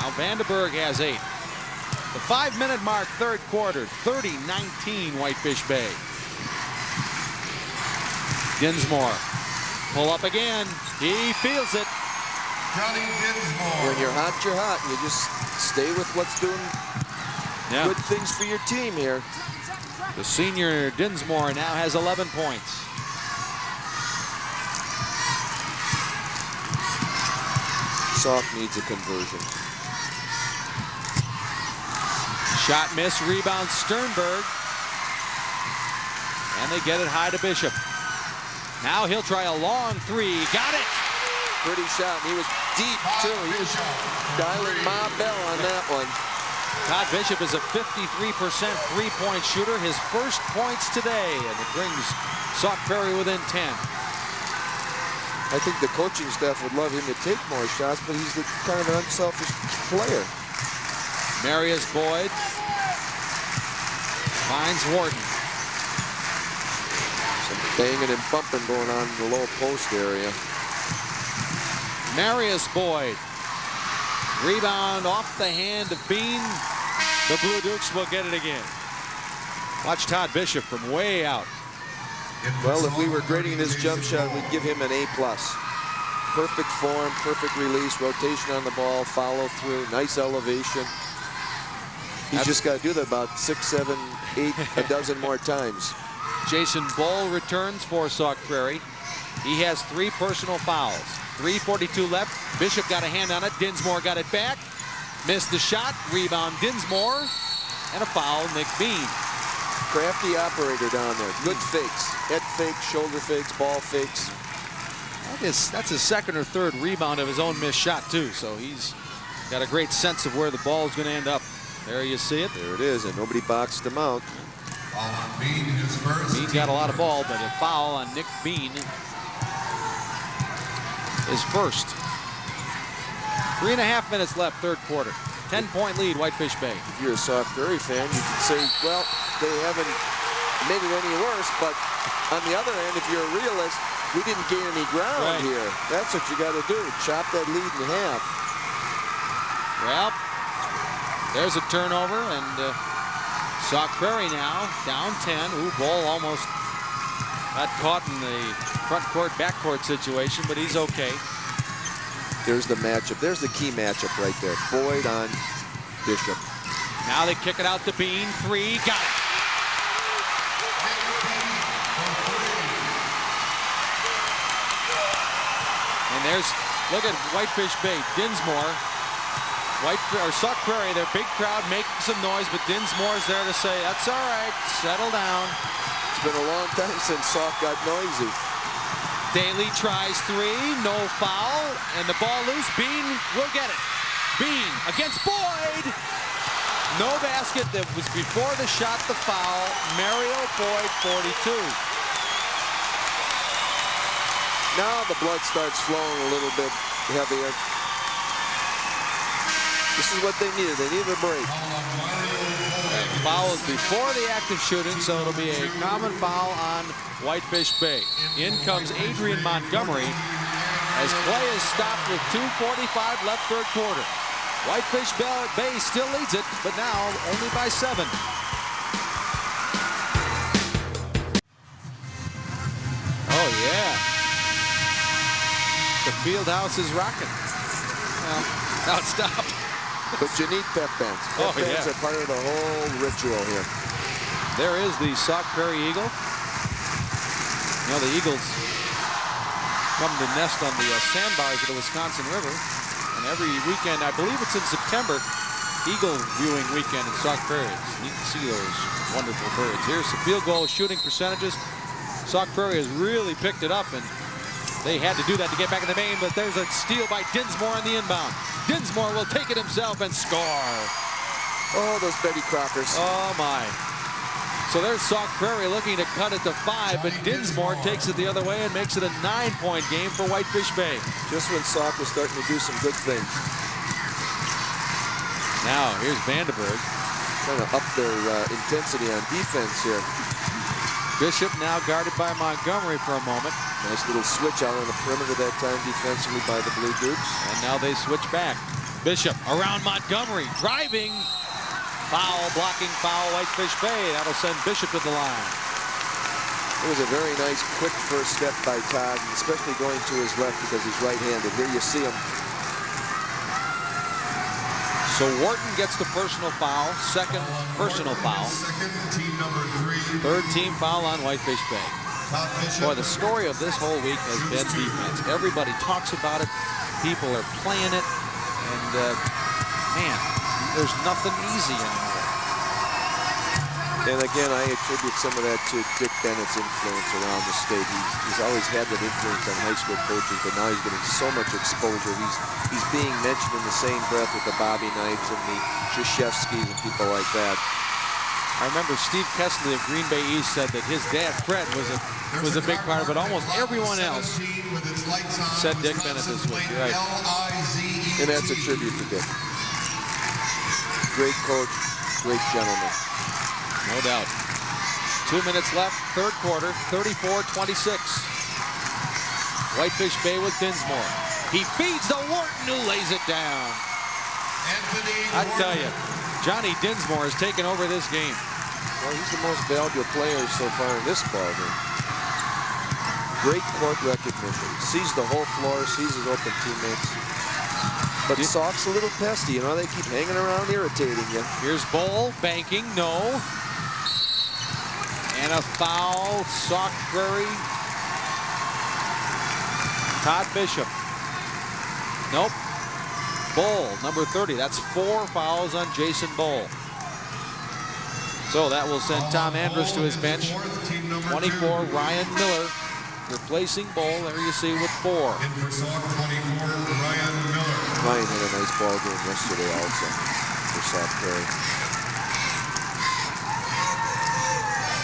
Now Vandenberg has 8. The 5-minute mark, third quarter, 30-19, Whitefish Bay. Dinsmore, pull up again. He feels it. Johnny Dinsmore. When you're hot, you're hot. You just stay with what's doing good things for your team here. The senior Dinsmore now has 11 points. Sauk needs a conversion. Shot miss, rebound Sternberg. And they get it high to Bishop. Now he'll try a long three. Got it! Pretty shot. He was deep, too. He was dialing Ma Bell on that one. Todd Bishop is a 53% three-point shooter. His first points today. And it brings Sauk Prairie within 10. I think the coaching staff would love him to take more shots, but he's the kind of an unselfish player. Marius Boyd finds Wharton. Some banging and bumping going on in the low post area. Marius Boyd. Rebound off the hand of Bean. The Blue Dukes will get it again. Watch Todd Bishop from way out. Well, if we were grading this jump shot, we'd give him an A+. Perfect form, perfect release, rotation on the ball, follow through, nice elevation. He's just got to do that about 6, 7, 8, a dozen more times. Jason Bull returns for Sauk Prairie. He has 3 personal fouls. 3:42 left. Bishop got a hand on it. Dinsmore got it back. Missed the shot. Rebound Dinsmore. And a foul, Nick Bean. Crafty operator down there. Good fakes. Head fakes, shoulder fakes, ball fakes. That's his second or third rebound of his own missed shot, too. So he's got a great sense of where the ball is going to end up. There you see it. There it is, and nobody boxed him out. Bean, his first. Bean got a lot of ball, but a foul on Nick Bean is first. 3.5 minutes left, third quarter. 10-point lead, Whitefish Bay. If you're a Sauk Prairie fan, you can say, well, they haven't made it any worse, but on the other hand, if you're a realist, we didn't gain any ground here. That's what you got to do, chop that lead in half. Well, there's a turnover, and Sauk Prairie now down 10. Ooh, Bull almost got caught in the front court, back court situation, but he's okay. There's the matchup. There's the key matchup right there. Boyd on Bishop. Now they kick it out to Bean. 3, got it. And there's, look at Whitefish Bay, Dinsmore, Sauk Prairie, their big crowd making some noise, but Dinsmore's there to say, that's all right, settle down. It's been a long time since Sauk got noisy. Daly tries 3, no foul, and the ball loose. Bean will get it. Bean against Boyd. No basket. That was before the shot, the foul. Mario Boyd, 42. Now the blood starts flowing a little bit heavier. This is what they needed. They needed a break. Foul is before the active shooting, so it'll be a common foul on Whitefish Bay. In comes Adrian Montgomery as play is stopped with 2:45 left third quarter. Whitefish Bay still leads it, but now only by 7. Oh, yeah. The field house is rocking. Well, now it stopped. But you need pep bands. Pep bands are part of the whole ritual here. There is the Sauk Prairie Eagle. You know, the Eagles come to nest on the sandbars of the Wisconsin River. And every weekend, I believe it's in September, Eagle viewing weekend in Sauk Prairie. It's neat to see those wonderful birds. Here's some field goal shooting percentages. Sauk Prairie has really picked it up, and they had to do that to get back in the game, but there's a steal by Dinsmore on the inbound. Dinsmore will take it himself and score. Oh, those Betty Crockers. Oh, my. So there's Sauk Prairie looking to cut it to 5, but Dinsmore takes it the other way and makes it a 9-point game for Whitefish Bay. Just when Sauk was starting to do some good things. Now, here's Vandenberg. Trying to up their intensity on defense here. Bishop now guarded by Montgomery for a moment. Nice little switch out on the perimeter that time defensively by the Blue Dukes. And now they switch back. Bishop around Montgomery, driving. Foul, blocking foul, Whitefish Bay. That'll send Bishop to the line. It was a very nice, quick first step by Todd, especially going to his left because he's right-handed. Here you see him. So Wharton gets the personal foul, second personal foul. Team number 3. Third team foul on Whitefish Bay. Boy, the story of this whole week has been defense. Everybody talks about it. People are playing it. And, man, there's nothing easy anymore. And again, I attribute some of that to Dick Bennett's influence around the state. He's always had that influence on high school coaches, but now he's getting so much exposure. He's being mentioned in the same breath with the Bobby Knights and the Krzyzewskis and people like that. I remember Steve Kessley of Green Bay East said that his dad, Fred, was a big part of it. Almost everyone else said Dick Bennett this week. You're right. And that's a tribute to Dick. Great coach, great gentleman. No doubt. 2 minutes left, third quarter, 34-26. Whitefish Bay with Dinsmore. He feeds to Wharton, who lays it down. I tell you, Johnny Dinsmore has taken over this game. Well, he's the most valuable player so far in this ballgame. Great court recognition. Sees the whole floor, sees his open teammates. But Sauk's a little pesky, you know, they keep hanging around irritating you. Here's Bowl, banking, no. And a foul, Sauk Prairie. Todd Bishop. Nope. Bowl, number 30. That's 4 fouls on Jason Bowl. So that will send Tom Andrus to his bench. 24, Ryan Miller replacing Bowl. There you see with 4. In for Sauk, 24, Ryan Miller. Ryan had a nice ball game yesterday also for Sauk Prairie.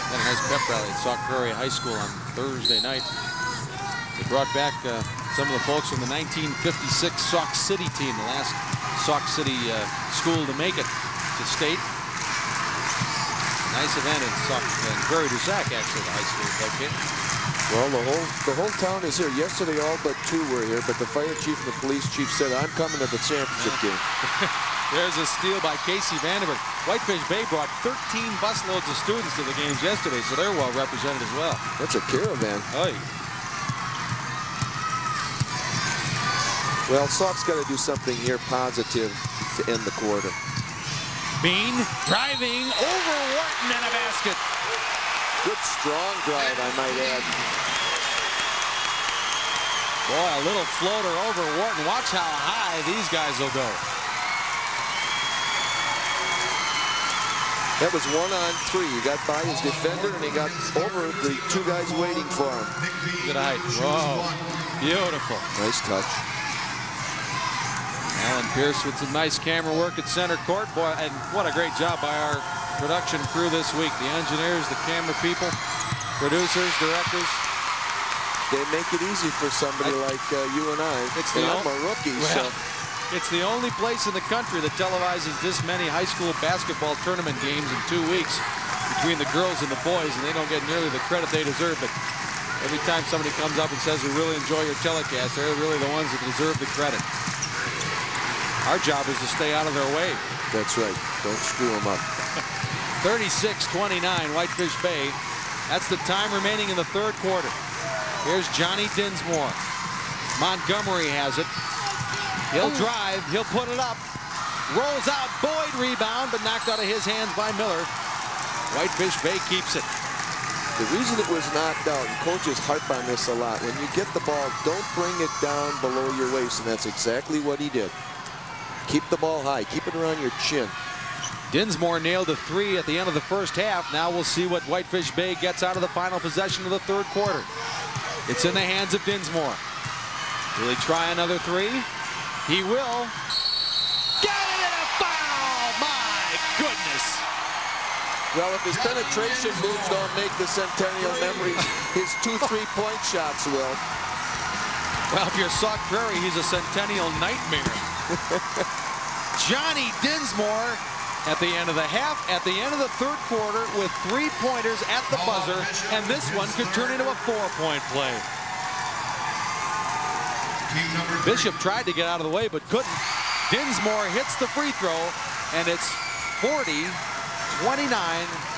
Had a nice pep rally at Sauk Prairie High School on Thursday night. They brought back some of the folks from the 1956 Sauk City team, the last Sauk City school to make it to state. Nice event in Sauk, Prairie du Sac, actually, the high school is located. Well, the whole town is here. Yesterday, all but 2 were here, but the fire chief and the police chief said, I'm coming to the championship game. There's a steal by Casey Vandenberg. Whitefish Bay brought 13 busloads of students to the games yesterday, so they're well represented as well. That's a caravan. Oy. Well, Sauk's got to do something here positive to end the quarter. Bean driving over Wharton and a basket. Good strong drive, I might add. Boy, a little floater over Wharton. Watch how high these guys will go. That was 1-on-3. He got by his defender and he got over the two guys waiting for him. Good height. Whoa, beautiful. Nice touch. Alan Pierce with some nice camera work at center court. Boy, and what a great job by our production crew this week. The engineers, the camera people, producers, directors. They make it easy for somebody like you and I. I'm a rookie, well, so. It's the only place in the country that televises this many high school basketball tournament games in 2 weeks between the girls and the boys, and they don't get nearly the credit they deserve. But every time somebody comes up and says we really enjoy your telecast, they're really the ones that deserve the credit. Our job is to stay out of their way. That's right. Don't screw them up. 36-29, Whitefish Bay. That's the time remaining in the third quarter. Here's Johnny Dinsmore. Montgomery has it. He'll drive. He'll put it up. Rolls out. Boyd rebound, but knocked out of his hands by Miller. Whitefish Bay keeps it. The reason it was knocked out, and coaches harp on this a lot, when you get the ball, don't bring it down below your waist, and that's exactly what he did. Keep the ball high. Keep it around your chin. Dinsmore nailed a three at the end of the first half. Now we'll see what Whitefish Bay gets out of the final possession of the third quarter. It's in the hands of Dinsmore. Will he try another three? He will. Get it in a foul! My goodness! Well, if his penetration moves don't make the Centennial memories, his 2 3-point shots will. Well, if you're Sauk Prairie, he's a Centennial nightmare. Johnny Dinsmore at the end of the half, at the end of the third quarter with 3-pointers at the buzzer, and this one could turn into a 4-point play. Bishop tried to get out of the way but couldn't. Dinsmore hits the free throw, and it's 40-29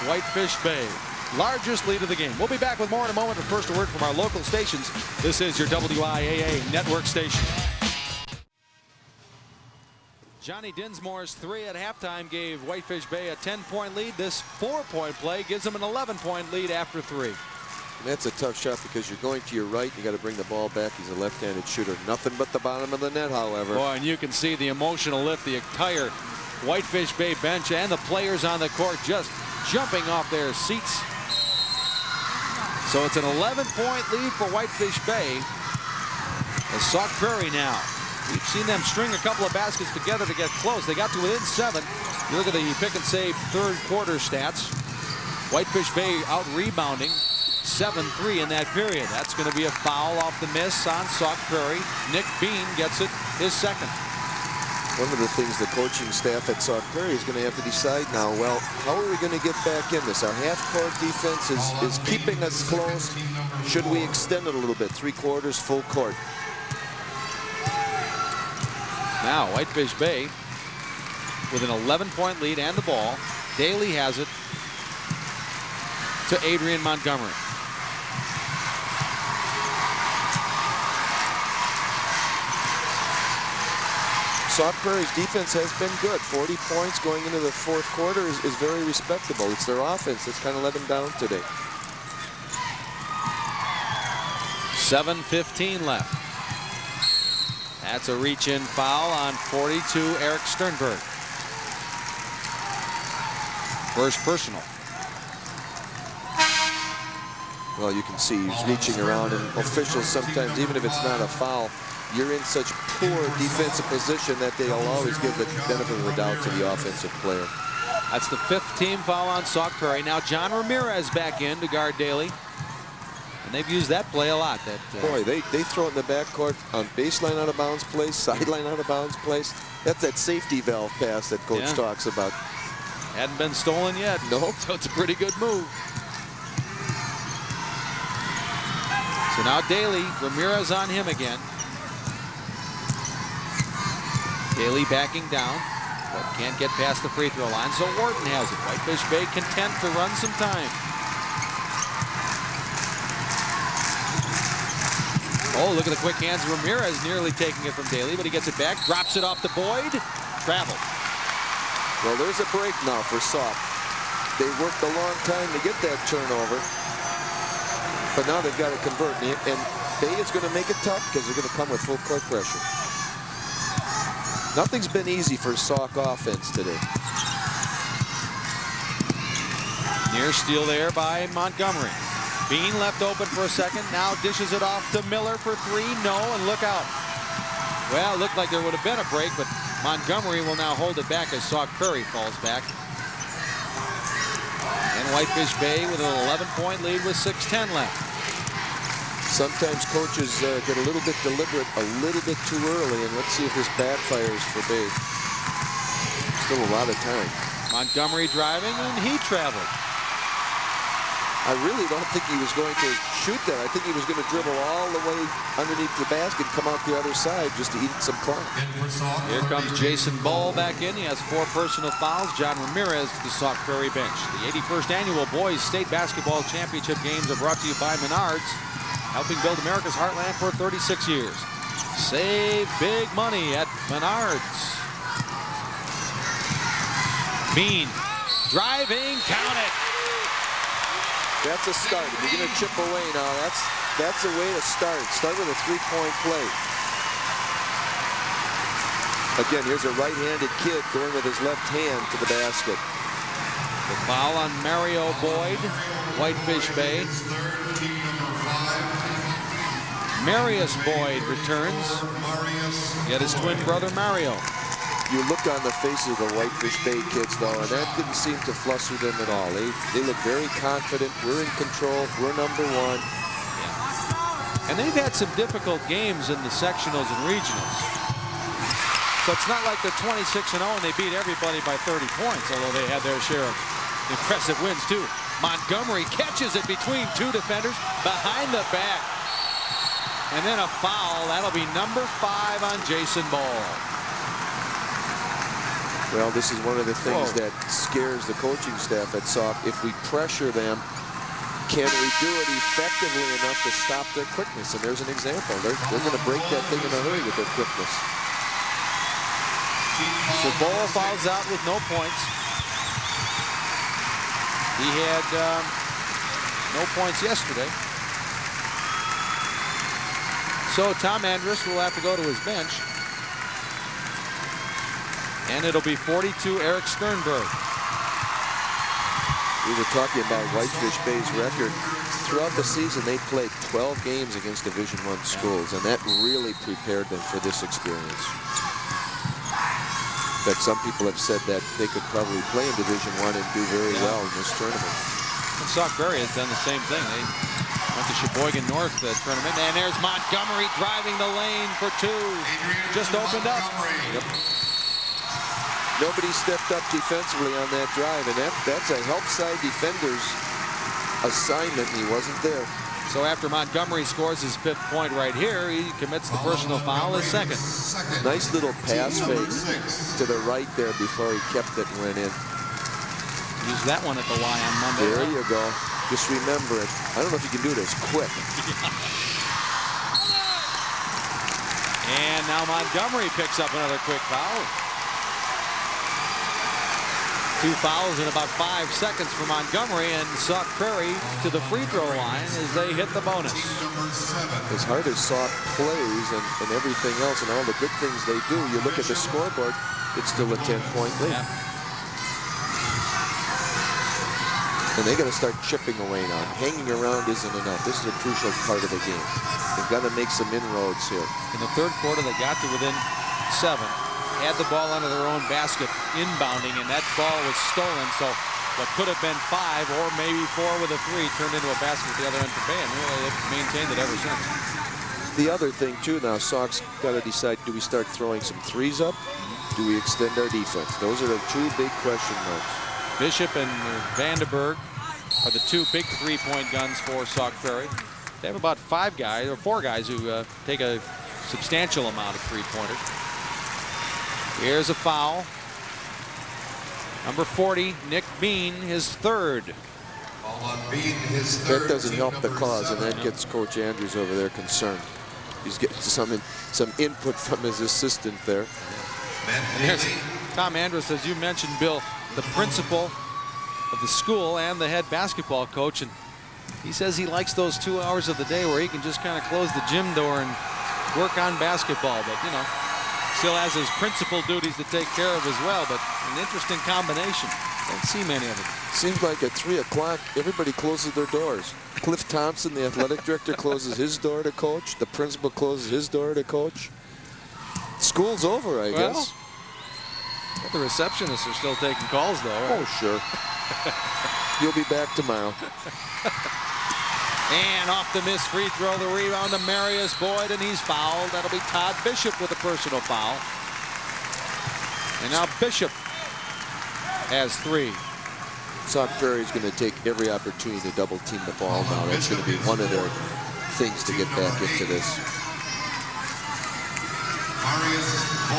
Whitefish Bay. Largest lead of the game. We'll be back with more in a moment, but first a word from our local stations. This is your WIAA network station. Johnny Dinsmore's three at halftime gave Whitefish Bay a 10-point lead. This 4-point play gives them an 11-point lead after three. And that's a tough shot because you're going to your right. You got to bring the ball back. He's a left-handed shooter. Nothing but the bottom of the net, however. Boy, and you can see the emotional lift. The entire Whitefish Bay bench and the players on the court just jumping off their seats. So it's an 11-point lead for Whitefish Bay. As Sauk Prairie now. We've seen them string a couple of baskets together to get close. They got to within 7. You look at the pick and save third quarter stats. Whitefish Bay out rebounding 7-3 in that period. That's going to be a foul off the miss on Sauk Prairie. Nick Bean gets it, his second. One of the things the coaching staff at Sauk Prairie is going to have to decide now, well, how are we going to get back in this? Our half-court defense is keeping us close. Should we extend it a little bit? 3 quarters, full court. Now Whitefish Bay with an 11-point lead and the ball. Daly has it to Adrian Montgomery. Sauk Prairie's defense has been good. 40 points going into the fourth quarter is very respectable. It's their offense that's kind of let them down today. 7:15 left. That's a reach-in foul on 42, Eric Sternberg. First personal. Well, you can see he's reaching around, and officials sometimes, even if it's not a foul, you're in such poor defensive position that they'll always give the benefit of the doubt to the offensive player. That's the 5th team foul on Sauk Prairie. Now John Ramirez back in to guard Daly. And they've used that play a lot. Boy, they throw it in the backcourt on baseline out of bounds place, sideline out of bounds place. That's that safety valve pass that Coach talks about. Hadn't been stolen yet. No. So it's a pretty good move. So now Daly, Ramirez on him again. Daly backing down, but can't get past the free throw line. So Wharton has it. Whitefish Bay content to run some time. Oh, look at the quick hands. Ramirez nearly taking it from Daly, but he gets it back, drops it off to Boyd. Travel. Well, there's a break now for Sauk. They worked a long time to get that turnover, but now they've got to convert. And Bay is going to make it tough because they're going to come with full court pressure. Nothing's been easy for Sauk offense today. Near steal there by Montgomery. Bean left open for a second. Now dishes it off to Miller for three. No, and look out. Well, it looked like there would have been a break, but Montgomery will now hold it back as Sauk Prairie falls back. And Whitefish Bay with an 11-point lead with 6:10 left. Sometimes coaches get a little bit deliberate, a little bit too early, and let's see if this backfires for Bay. Still a lot of time. Montgomery driving, and he traveled. I really don't think he was going to shoot that. I think he was going to dribble all the way underneath the basket, come out the other side just to eat some clock. Here comes Jason Ball back in. He has 4 personal fouls. John Ramirez to the Sauk Prairie bench. The 81st annual Boys State Basketball Championship games are brought to you by Menards, helping build America's heartland for 36 years. Save big money at Menards. Bean driving, count it. That's a start. If you're going to chip away now, that's a way to start. Start with a 3-point play. Again, here's a right-handed kid going with his left hand to the basket. The foul on Mario Boyd, Whitefish Bay. Marius Boyd returns. Yet his twin brother Mario. You look on the faces of the Whitefish Bay kids, though, and that didn't seem to fluster them at all. They look very confident. We're in control. We're number one. And they've had some difficult games in the sectionals and regionals. So it's not like they're 26-0 and they beat everybody by 30 points, although they had their share of impressive wins, too. Montgomery catches it between 2 defenders behind the back. And then a foul. That'll be number 5 on Jason Ball. Well, this is one of the things that scares the coaching staff at Sauk. If we pressure them, can we do it effectively enough to stop their quickness? And there's an example. They're going to break that thing in a hurry with their quickness. So Ball fouls out with no points. He had no points yesterday. So Tom Andrus will have to go to his bench. And it'll be 42 Eric Sternberg. We were talking about Whitefish Bay's record. Throughout the season, they played 12 games against Division I schools, and that really prepared them for this experience. In fact, some people have said that they could probably play in Division I and do very well in this tournament. And Sauk Prairie has done the same thing. They went to Sheboygan North tournament, and there's Montgomery driving the lane for 2. Just opened up. Yep. Nobody stepped up defensively on that drive, and that's a help side defender's assignment. He wasn't there. So after Montgomery scores his 5th point right here, he commits the personal foul, his 2nd. Nice little pass fake to the right there before he kept it and went in. Use that one at the Y on Monday. There you go. Just remember it. I don't know if you can do it as quick. And now Montgomery picks up another quick foul. 2 fouls in about 5 seconds for Montgomery, and Sauk Prairie to the free throw line as they hit the bonus. As hard as Sauk plays and everything else and all the good things they do, you look at the scoreboard, it's still a 10-point lead. Yeah. And they got to start chipping away now. Hanging around isn't enough. This is a crucial part of the game. They've got to make some inroads here. In the 3rd quarter, they got to within 7. Had the ball under their own basket inbounding, and that ball was stolen. So what could have been 5 or maybe 4 with a 3 turned into a basket at the other end for Bay, and really they've maintained it ever since. The other thing, too, now Sauk's got to decide, do we start throwing some 3s up? Do we extend our defense? Those are the 2 big question marks. Bishop and Vandenberg are the 2 big 3-point guns for Sauk Prairie. They have about 4 guys who take a substantial amount of 3-pointers. Here's a foul. Number 40, Nick Bean, his 3rd. That doesn't help the cause, and that gets Coach Andrews over there concerned. He's getting some input from his assistant there. Tom Andrus, as you mentioned, Bill, the principal of the school and the head basketball coach, and he says he likes those 2 hours of the day where he can just kind of close the gym door and work on basketball, but you know, still has his principal duties to take care of as well. But an interesting combination. Don't see many of them. Seems like at 3 o'clock, everybody closes their doors. Cliff Thompson, the athletic director, closes his door to coach. The principal closes his door to coach. School's over, I guess. The receptionists are still taking calls, though. Right? Oh, sure. You'll be back tomorrow. And off the missed free throw, the rebound to Marius Boyd, and he's fouled. That'll be Todd Bishop with a personal foul. And now Bishop has 3. Sauk Prairie is going to take every opportunity to double team the ball now. That's going to be one of their things to get back into this.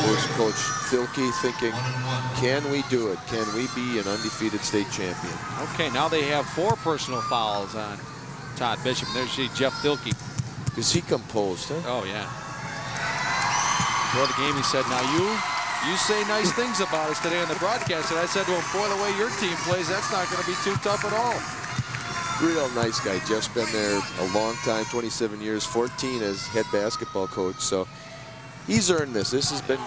There's Coach Filkey thinking, can we do it? Can we be an undefeated state champion? Okay, now they have 4 personal fouls on Todd Bishop. There's Jeff Filkey. Is he composed, huh? Oh, yeah. Before the game, he said, now you say nice things about us today on the broadcast. And I said to him, boy, the way your team plays, that's not going to be too tough at all. Real nice guy. Jeff's been there a long time, 27 years, 14 as head basketball coach. So he's earned this. This has been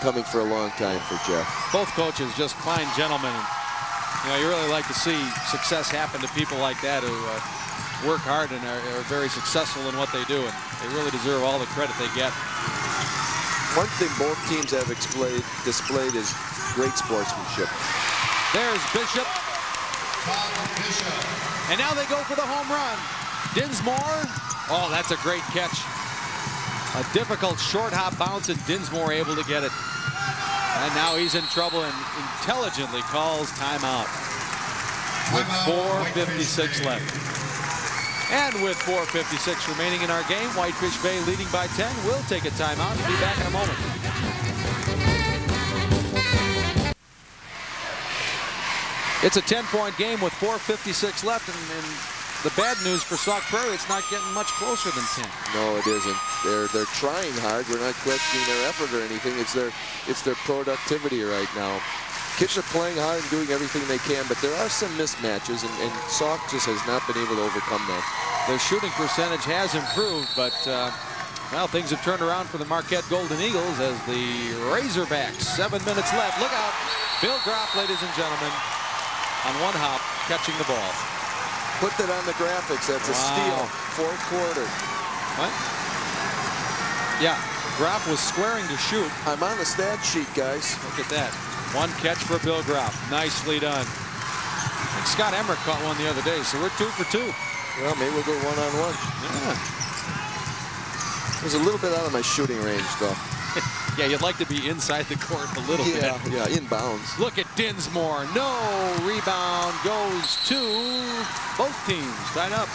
coming for a long time for Jeff. Both coaches just fine gentlemen. And, you know, you really like to see success happen to people like that who work hard and are very successful in what they do. And they really deserve all the credit they get. One thing both teams have displayed is great sportsmanship. There's Bishop. And now they go for the home run. Dinsmore. Oh, that's a great catch. A difficult short hop bounce, and Dinsmore able to get it. And now he's in trouble and intelligently calls timeout. With 4:56 left. And with 4:56 remaining in our game, Whitefish Bay leading by 10. We'll take a timeout and be back in a moment. It's a 10-point game with 4:56 left, and the bad news for Sauk Prairie, it's not getting much closer than 10. No, it isn't. They're trying hard. We're not questioning their effort or anything. It's their productivity right now. Kids are playing hard and doing everything they can, but there are some mismatches, and Sauk just has not been able to overcome that. The shooting percentage has improved, but well, things have turned around for the Marquette Golden Eagles as the Razorbacks. 7 minutes left. Look out. Bill Groff, ladies and gentlemen, on one hop, catching the ball. Put that on the graphics. That's a steal. Fourth quarter. What? Yeah, Groff was squaring to shoot. I'm on the stat sheet, guys. Look at that. One catch for Bill Groff. Nicely done. And Scott Emmerich caught one the other day, so we're 2 for 2. Well, maybe we'll go one-on-one. Yeah. It was a little bit out of my shooting range, though. Yeah, you'd like to be inside the court a little bit. Yeah, inbounds. Look at Dinsmore. No rebound goes to both teams. Tied up.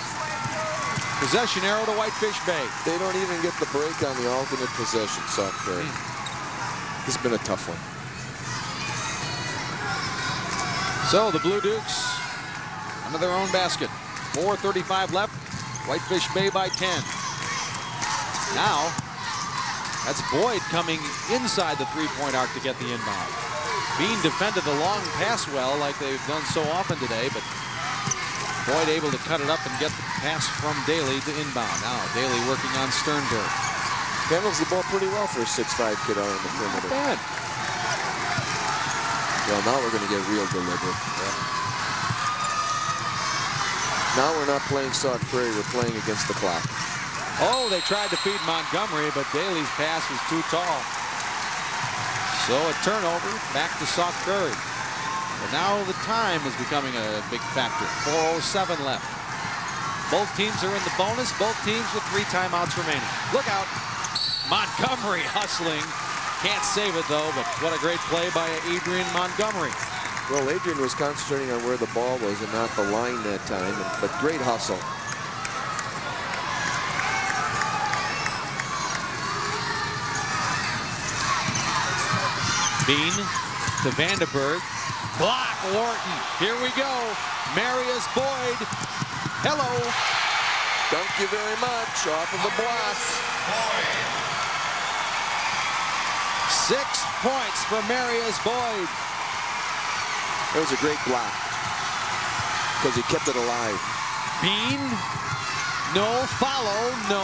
Possession arrow to Whitefish Bay. They don't even get the break on the alternate possession, Sauk Prairie. This has been a tough one. So the Blue Dukes under their own basket. 4:35 left. Whitefish Bay by 10. Now, that's Boyd coming inside the three-point arc to get the inbound. Being defended the long pass well like they've done so often today, but Boyd able to cut it up and get the pass from Daly to inbound. Now Daly working on Sternberg. Handles the ball pretty well for a 6'5" kid out on the perimeter. Not bad. Well, now we're going to get real deliberate. Yeah. Now we're not playing Sauk Prairie, we're playing against the clock. Oh, they tried to feed Montgomery, but Daly's pass was too tall. So a turnover back to Sauk Prairie. But now the time is becoming a big factor. 4:07 left. Both teams are in the bonus. Both teams with 3 timeouts remaining. Look out. Montgomery hustling. Can't save it, though, but what a great play by Adrian Montgomery. Well, Adrian was concentrating on where the ball was and not the line that time, but great hustle. Bean to Vandenberg. Block Wharton. Here we go. Marius Boyd. Hello. Thank you very much. Off of the block. 6 points for Marius Boyd. That was a great block because he kept it alive. Bean, no. Follow, no.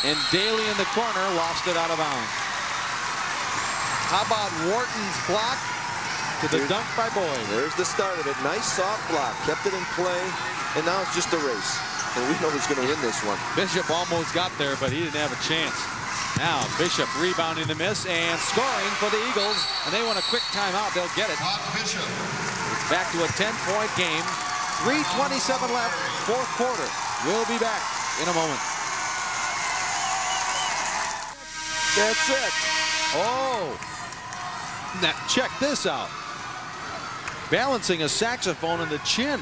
And Daly in the corner lost it out of bounds. How about Wharton's block to the dunk by Boyd? There's the start of it. Nice soft block. Kept it in play. And now it's just a race. And we know who's going to win this one. Bishop almost got there, but he didn't have a chance. Now Bishop rebounding the miss and scoring for the Eagles. And they want a quick timeout. They'll get it. Bishop. It's back to a 10-point game. 3:27 left, fourth quarter. We'll be back in a moment. That's it. Oh, now check this out. Balancing a saxophone on the chin.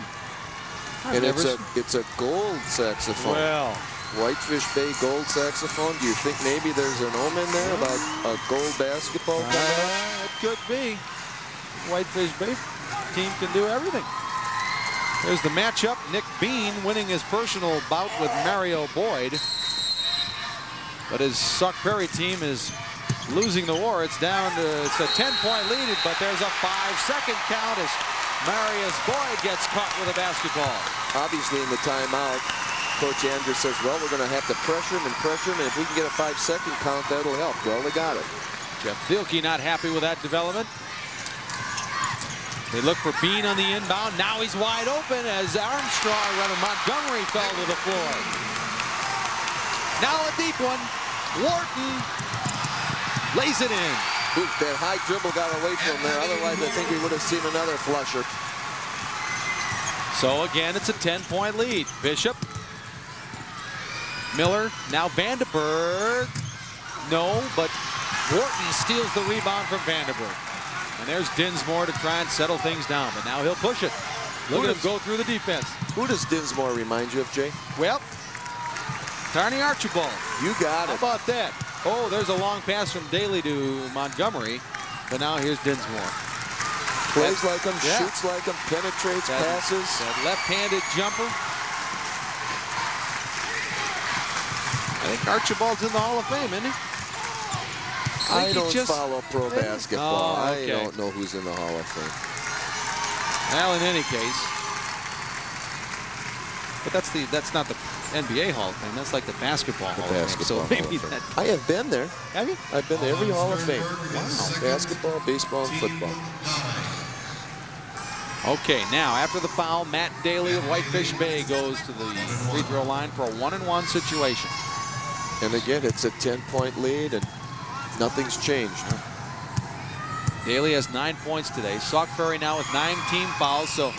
And it's a gold saxophone. Well, Whitefish Bay gold saxophone. Do you think maybe there's an omen there about a gold basketball coming up? it could be. Whitefish Bay team can do everything. There's the matchup. Nick Bean winning his personal bout with Mario Boyd. But his Sauk Prairie team is losing the war. It's down to, it's a 10-point lead, but there's a 5-second count as Marius Boyd gets caught with a basketball. Obviously in the timeout, Coach Andrews says, well, we're going to have to pressure him and pressure him, and if we can get a 5-second count, that'll help. Well, they got it. Jeff Thielke not happy with that development. They look for Bean on the inbound. Now he's wide open as Armstrong, rather Montgomery, fell to the floor. Now a deep one. Wharton lays it in. That high dribble got away from there. Otherwise, I think we would have seen another flusher. So again, it's a 10-point lead. Bishop. Miller. Now Vandenberg. No, but Wharton steals the rebound from Vandenberg. And there's Dinsmore to try and settle things down. But now he'll push it. Look at him go through the defense. Who does Dinsmore remind you of, Jay? Well, Tarney Archibald. You got it. How about that? Oh, there's a long pass from Daly to Montgomery. But now here's Dinsmore. Plays like him, shoots like him, penetrates, passes. That left-handed jumper. I think Archibald's in the Hall of Fame, isn't he? I don't follow pro basketball. Oh, okay. I don't know who's in the Hall of Fame. Well, in any case. But that's not the NBA Hall of Fame. That's like the basketball Hall of Fame. So maybe that. I have been there. Have you? I've been to every Hall of Fame. Wow. Basketball, baseball, and football. Okay, now after the foul, Matt Daly of Whitefish Bay goes to the free throw line for a 1-and-1 situation. And again, it's a 10-point lead, and nothing's changed. Daly has 9 points today. Sauk Prairie now with 9 team fouls, so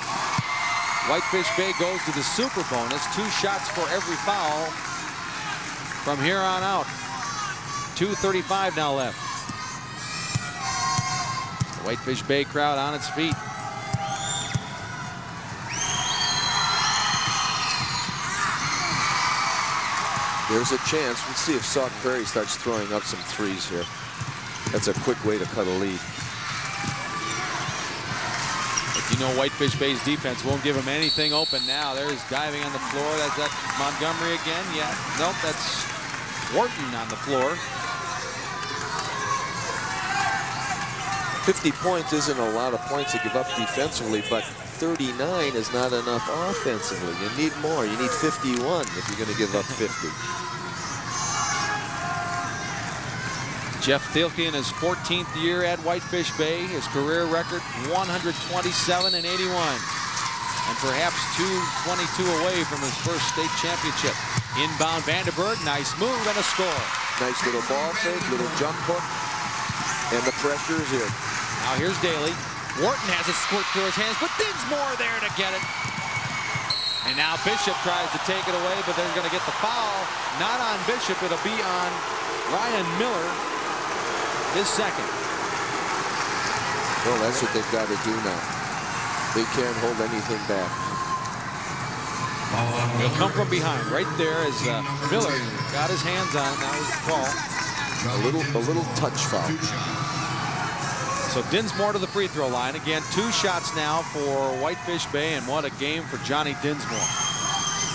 Whitefish Bay goes to the super bonus. 2 shots for every foul from here on out. 2:35 now left. The Whitefish Bay crowd on its feet. There's a chance. Let's see if Sauk Prairie starts throwing up some threes here. That's a quick way to cut a lead. But you know Whitefish Bay's defense won't give him anything open now. There's diving on the floor. That's that Montgomery again. Yeah. Nope, that's Wharton on the floor. 50 points isn't a lot of points to give up defensively, but 39 is not enough offensively. You need more. You need 51 if you're going to give up 50. Jeff Thielke in his 14th year at Whitefish Bay. His career record 127 and 81. And perhaps 222 away from his first state championship. Inbound Vandenberg, nice move and a score. Nice little ball fake, little jump hook. And the pressure is here. Now here's Daly. Wharton has a squirt through his hands, but Dinsmore there to get it. And now Bishop tries to take it away, but they're going to get the foul. Not on Bishop, it'll be on Ryan Miller, his second. Well, that's what they've got to do now. They can't hold anything back. He'll come from behind right there as Miller got his hands on it. Now he's the call. A little touch foul. So Dinsmore to the free throw line. Again, 2 shots now for Whitefish Bay, and what a game for Johnny Dinsmore.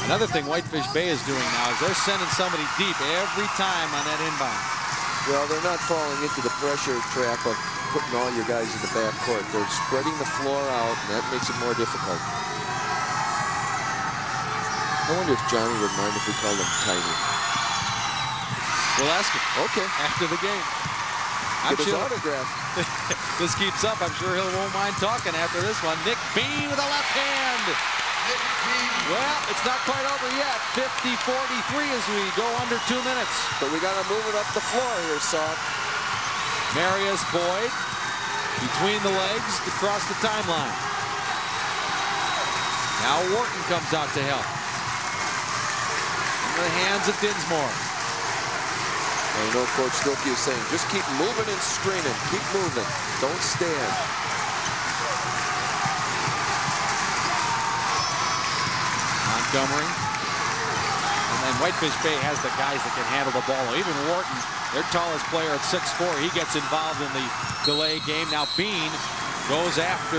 Another thing Whitefish Bay is doing now is they're sending somebody deep every time on that inbound. Well, they're not falling into the pressure trap of putting all your guys in the back court. They're spreading the floor out, and that makes it more difficult. I wonder if Johnny would mind if we called him Tiny. We'll ask him. Okay. After the game. Get his autograph. This keeps up. I'm sure he won't mind talking after this one. Nick Bean with a left hand. Well, it's not quite over yet. 50-43 as we go under 2 minutes. But we got to move it up the floor here, Sauk. Marius Boyd between the legs to cross the timeline. Now Wharton comes out to help. In the hands of Dinsmore. I know Coach Stilke is saying, just keep moving and screening. Keep moving. Don't stand. Montgomery. And then Whitefish Bay has the guys that can handle the ball. Even Wharton, their tallest player at 6'4", he gets involved in the delay game. Now Bean goes after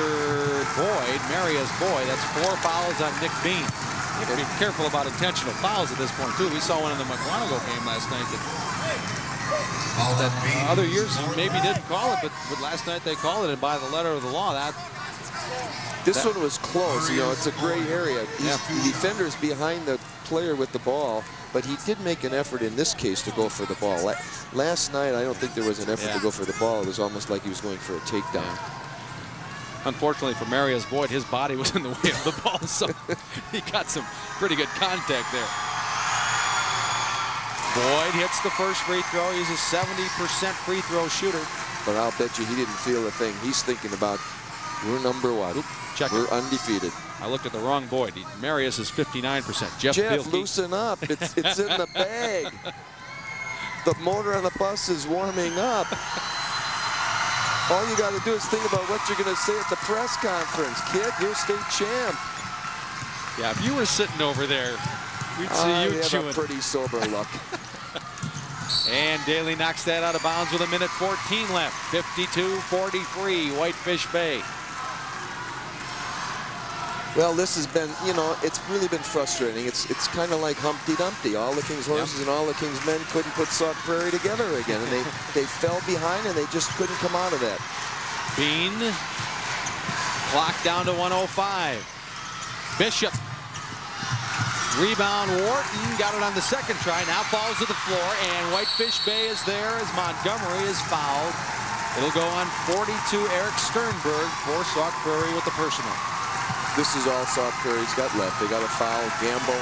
Boyd, Marius Boyd. That's 4 fouls on Nick Bean. You have to be careful about intentional fouls at this point, too. We saw one in the McGuanago game last night that other years maybe didn't call it, but last night they called it, and by the letter of the law, this one was close. You know, it's a gray area. The defender is behind the player with the ball, but he did make an effort in this case to go for the ball. Last night, I don't think there was an effort to go for the ball. It was almost like he was going for a takedown. Unfortunately for Marius Boyd, his body was in the way of the ball, so he got some pretty good contact there. Boyd hits the first free throw. He's a 70% free throw shooter. But I'll bet you he didn't feel a thing. He's thinking about, we're number 1. We're undefeated. I looked at the wrong Boyd. Marius is 59%. Jeff loosen up. It's in the bag. The motor on the bus is warming up. All you got to do is think about what you're going to say at the press conference. Kid, you're state champ. Yeah, if you were sitting over there, we'd see you chewing. Have a pretty sober look. And Daly knocks that out of bounds with 1:14 left. 52-43, Whitefish Bay. Well, this has been, you know, it's really been frustrating. It's kind of like Humpty Dumpty. All the King's horses and all the King's men couldn't put Sauk Prairie together again, and they fell behind and they just couldn't come out of that. Bean, clock down to 1:05. Bishop. Rebound, Wharton got it on the second try, now falls to the floor, and Whitefish Bay is there as Montgomery is fouled. It'll go on 42, Eric Sternberg for Sauk Prairie with the personal. This is all Sauk Prairie's got left. They got to foul, gamble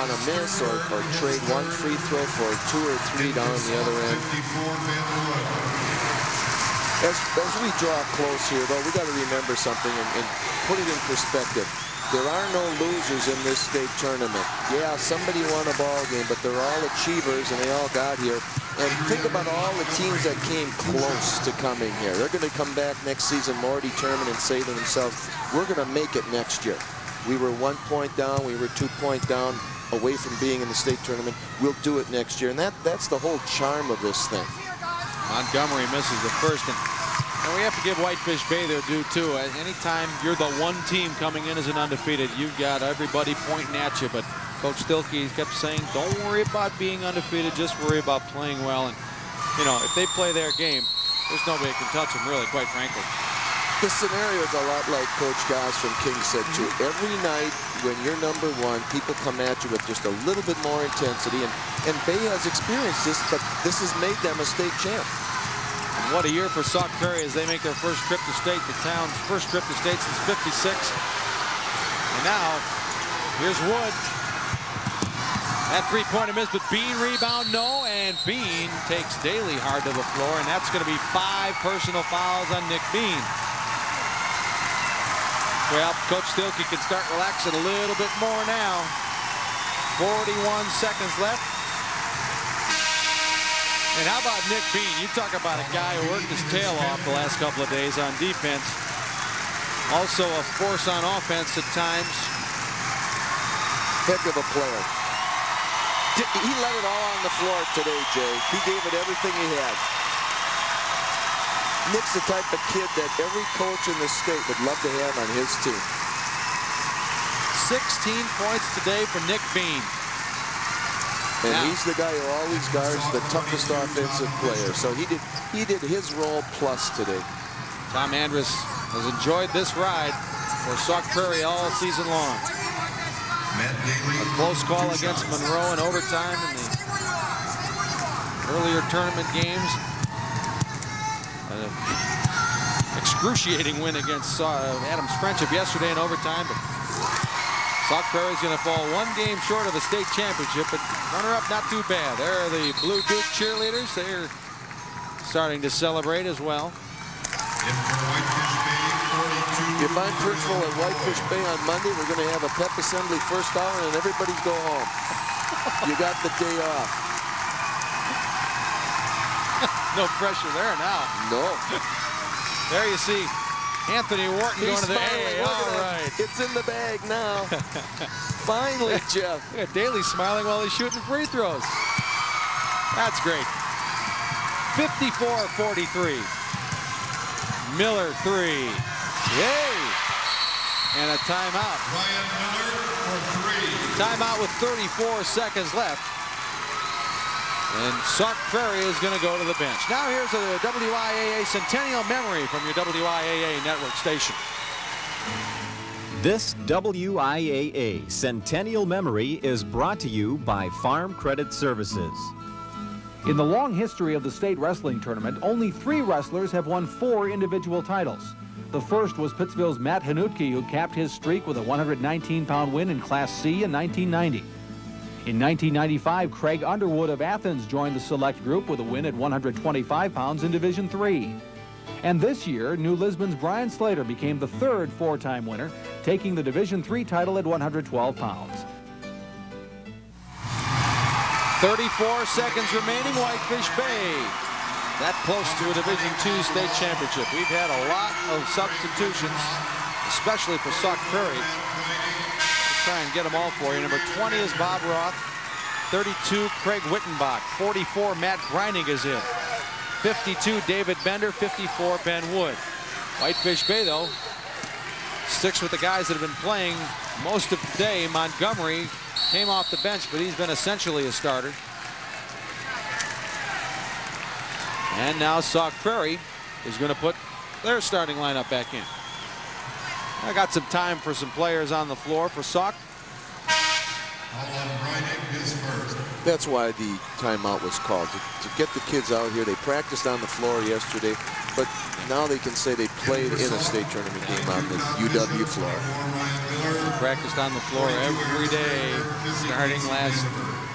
on a miss, or trade one free throw for 2 or 3 down the other end. As we draw close here, though, we got to remember something and put it in perspective. There are no losers in this state tournament. Yeah, somebody won a ball game, but they're all achievers, and they all got here. And think about all the teams that came close to coming here. They're going to come back next season more determined and say to themselves, we're going to make it next year. We were 1 point down. We were 2 point down away from being in the state tournament. We'll do it next year. And that's the whole charm of this thing. Montgomery misses the first. And we have to give Whitefish Bay their due, too. Anytime you're the one team coming in as an undefeated, you've got everybody pointing at you. But Coach Stilke kept saying, don't worry about being undefeated, just worry about playing well. And, you know, if they play their game, there's nobody that can touch them, really, quite frankly. The scenario is a lot like Coach Goss from King said, too. Every night when you're number 1, people come at you with just a little bit more intensity. And Bay has experienced this, but this has made them a state champ. And what a year for Sauk Prairie as they make their first trip to state, the town's first trip to state since '56. And now, here's Wood. That three-pointer miss, but Bean rebound, no, and Bean takes Daly hard to the floor, and that's going to be 5 personal fouls on Nick Bean. Well, Coach Stilke can start relaxing a little bit more now. 41 seconds left. And how about Nick Bean? You talk about a guy who worked his tail off the last couple of days on defense. Also a force on offense at times. Heck of a player. He let it all on the floor today, Jay. He gave it everything he had. Nick's the type of kid that every coach in the state would love to have on his team. 16 points today for Nick Bean. And Now, he's the guy who always guards the toughest offensive player. So he did his role plus today. Tom Andrus has enjoyed this ride for Sauk Prairie all season long. A close call against Monroe in overtime in the earlier tournament games. An excruciating win against Adams Friendship yesterday in overtime. But Sauk Prairie is going to fall one game short of a state championship, but runner-up not too bad. There are the Blue Duke cheerleaders. They're starting to celebrate as well. If I'm principal at Whitefish Bay on Monday, we're going to have a pep assembly first hour and everybody go home. You got the day off. No pressure there now. No. There you see Anthony Wharton He's going to the smiling. A. Look All at right. him. It's in the bag now. Finally, Jeff. Look at Daly smiling while he's shooting free throws. That's great. 54-43. Miller 3. Yay! And a timeout. Ryan Miller for 3. Timeout with 34 seconds left. And Sauk Prairie is going to go to the bench. Now here's a WIAA Centennial Memory from your WIAA network station. This WIAA Centennial Memory is brought to you by Farm Credit Services. In the long history of the state wrestling tournament, only 3 wrestlers have won 4 individual titles. The first was Pittsville's Matt Hanutke, who capped his streak with a 119-pound win in Class C in 1990. In 1995, Craig Underwood of Athens joined the select group with a win at 125 pounds in Division III. And this year, New Lisbon's Brian Slater became the 3rd 4-time winner, taking the Division III title at 112 pounds. 34 seconds remaining, Whitefish Bay. That close to a Division II state championship. We've had a lot of substitutions, especially for Sauk Prairie. Let's try and get them all for you. Number 20 is Bob Roth. 32, Craig Wittenbach. 44, Matt Breining is in. 52, David Bender. 54, Ben Wood. Whitefish Bay, though, sticks with the guys that have been playing most of the day. Montgomery came off the bench, but he's been essentially a starter. And now Sauk Prairie is going to put their starting lineup back in. I got some time for some players on the floor for Sauk. That's why the timeout was called, to get the kids out here. They practiced on the floor yesterday, but now they can say they played in a state tournament game on the UW floor. They practiced on the floor every day starting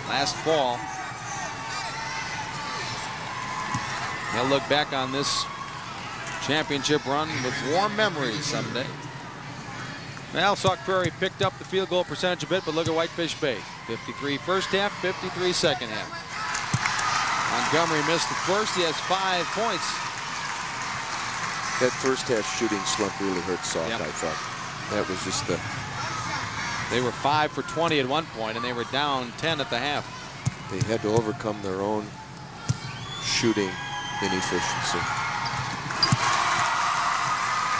last fall. They'll look back on this championship run with warm memories someday. Now Sauk Prairie picked up the field goal percentage a bit, but look at Whitefish Bay. 53 first half, 53 second half. Montgomery missed the first. He has 5 points. That first half shooting slump really hurt Sauk, Yep. I thought. That was just the... They were 5 for 20 at one point, and they were down 10 at the half. They had to overcome their own shooting inefficiency.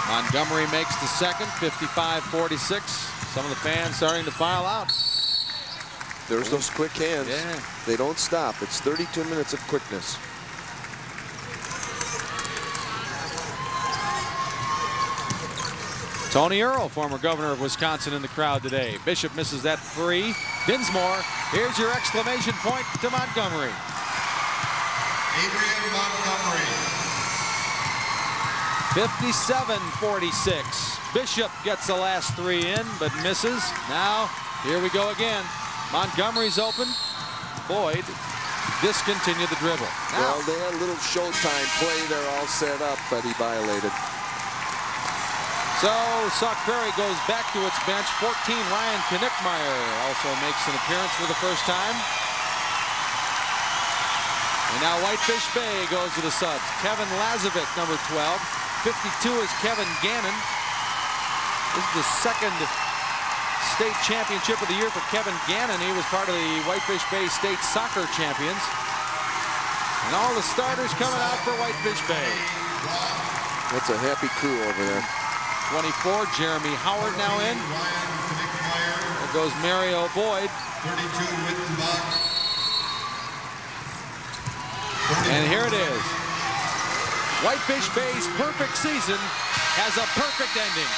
Montgomery makes the second, 55-46. Some of the fans starting to file out. There's those quick hands. Yeah. They don't stop. It's 32 minutes of quickness. Tony Earl, former governor of Wisconsin, in the crowd today. Bishop misses that 3. Dinsmore, here's your exclamation point to Montgomery. Adrian Montgomery. 57-46. Bishop gets the last 3 in, but misses. Now, here we go again. Montgomery's open. Boyd discontinued the dribble. Now, Well, they had a little showtime play there all set up, but he violated. so Sauk Prairie goes back to its bench. 14, Ryan Knickmeyer also makes an appearance for the first time. And now Whitefish Bay goes to the subs. Kevin Lazovic, number 12. 52 is Kevin Gannon. This is the second state championship of the year for Kevin Gannon. He was part of the Whitefish Bay State Soccer Champions. And all the starters coming out for Whitefish Bay. That's a happy crew over there. 24, Jeremy Howard now in. There goes Mario Boyd. 32, Wittenbach. And here it is. Whitefish Bay's perfect season has a perfect ending.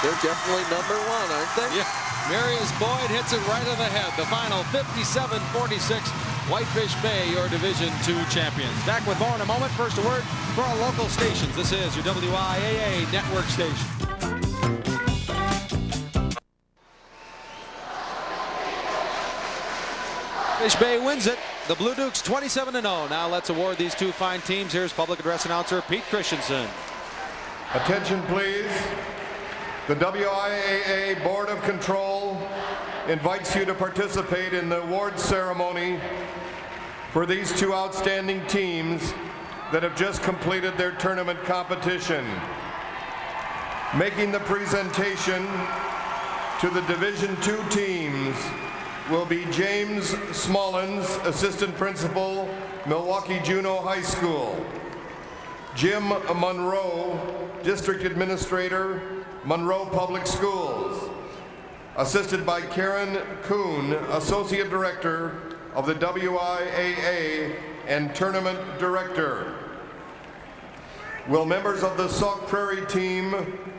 They're definitely #1, aren't they? Yeah. Marius Boyd hits it right on the head. The final 57-46. Whitefish Bay, your Division II champions. Back with more in a moment. First, a word for our local stations. This is your WIAA network station. Whitefish Bay wins it. The Blue Dukes 27-0. Now let's award these two fine teams. Here's public address announcer Pete Christensen. Attention, please. The WIAA Board of Control invites you to participate in the award ceremony for these two outstanding teams that have just completed their tournament competition. Making the presentation to the Division II teams will be James Smullins, Assistant Principal, Milwaukee Juneau High School. Jim Monroe, District Administrator, Monroe Public Schools. Assisted by Karen Kuhn, Associate Director of the WIAA and Tournament Director. Will members of the Sauk Prairie team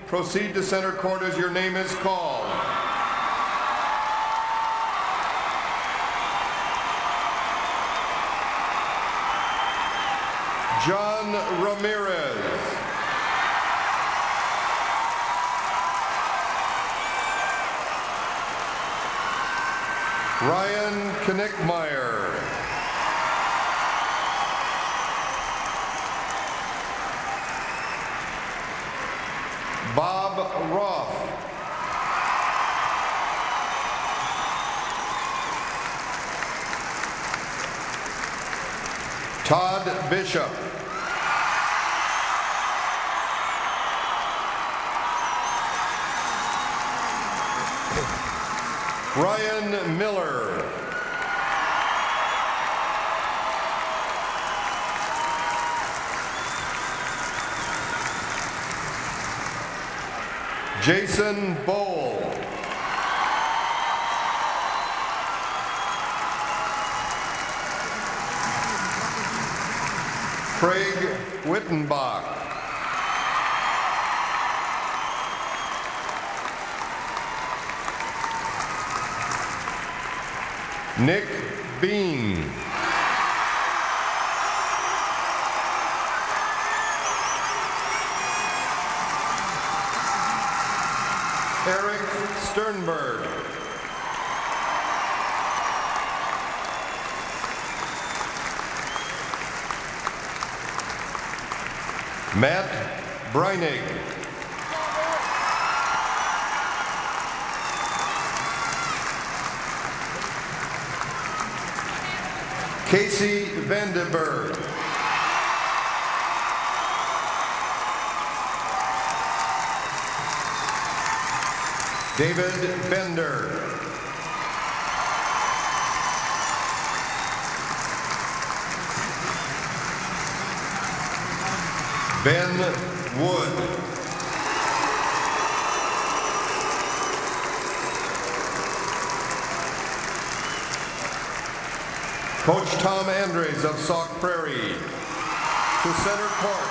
proceed to center court as your name is called? John Ramirez. Ryan Knickmeyer. Bob Roth. Todd Bishop. Ryan Miller. Jason Bowl. Craig Wittenbach. Nick Bean. Eric Sternberg. Matt Breinig. Casey Vandenberg. David Bender. Ben Wood. Coach Tom Andres of Sauk Prairie to center court.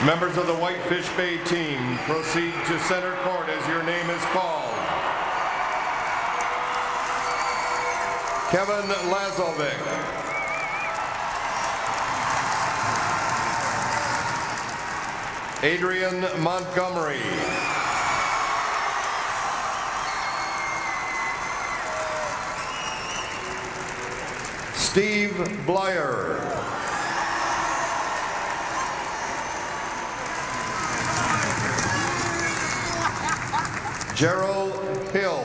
Members of the Whitefish Bay team, proceed to center court as your name is called. Kevin Lazovic. Adrian Montgomery. Steve Blyer. Gerald Hill.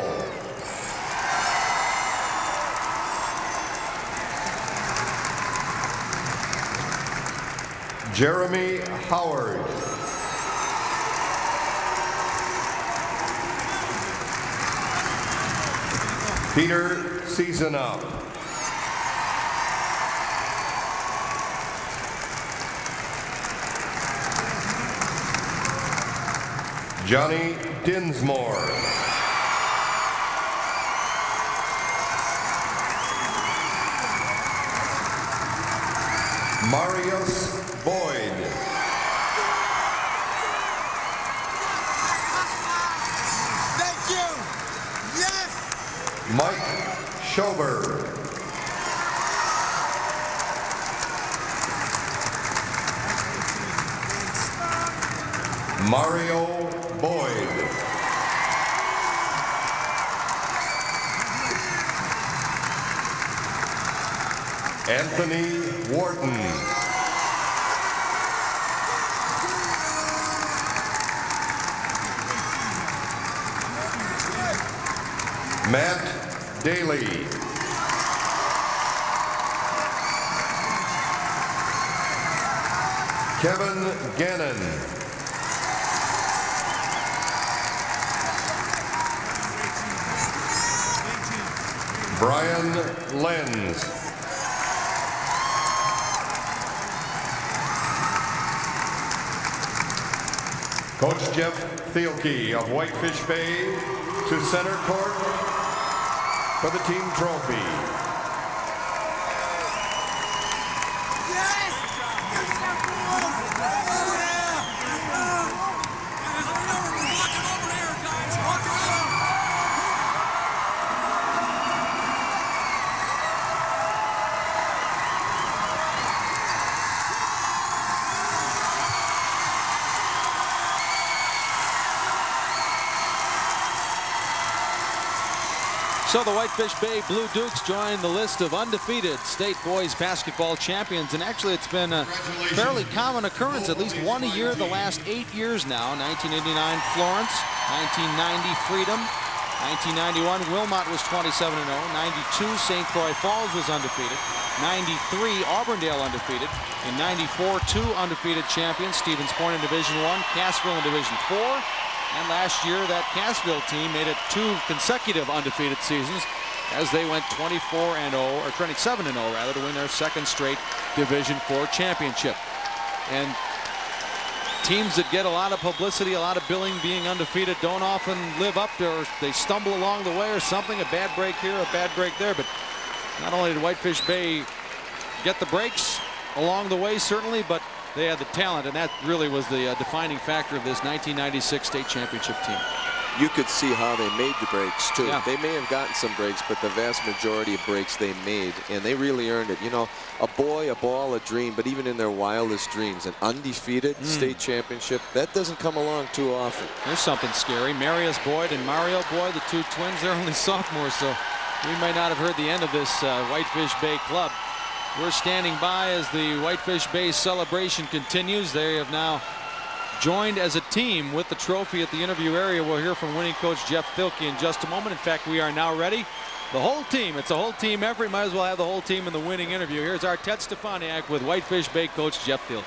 Jeremy Howard. Peter Seasonup. Johnny Dinsmore. Marius Boyd. Thank you. Yes. Mike Schober. Mario Boyd. Anthony Wharton. Matt Daly. Kevin Gannon. Brian Lenz. Coach Jeff Thielke of Whitefish Bay to center court for the team trophy. So the Whitefish Bay Blue Dukes join the list of undefeated state boys basketball champions, and actually it's been a fairly common occurrence, at least one a year the last 8 years now. 1989 Florence, 1990 Freedom, 1991 Wilmot was 27-0, 92 St. Croix Falls was undefeated, 93 Auburndale undefeated, in 94 two undefeated champions, Stevens Point in Division I, Cassville in Division IV. And last year, that Cassville team made it 2 consecutive undefeated seasons as they went 24-0, or 27-0 rather, to win their second straight Division IV championship. And teams that get a lot of publicity, a lot of billing being undefeated, don't often live up to, or they stumble along the way or something, a bad break here, a bad break there. But not only did Whitefish Bay get the breaks along the way, certainly, but they had the talent, and that really was the defining factor of this 1996 state championship team. You could see how they made the breaks, too. Yeah. They may have gotten some breaks, but the vast majority of breaks they made, and they really earned it. You know, a boy, a ball, a dream, but even in their wildest dreams, an undefeated state championship, that doesn't come along too often. There's something scary. Marius Boyd and Mario Boyd, the two twins, they're only sophomores, so we may not have heard the end of this Whitefish Bay club. We're standing by as the Whitefish Bay celebration continues. They have now joined as a team with the trophy at the interview area. We'll hear from winning coach Jeff Thielke in just a moment. In fact, we are now ready. The whole team, it's a whole team effort. Might as well have the whole team in the winning interview. Here's our Ted Stefaniak with Whitefish Bay coach Jeff Thielke.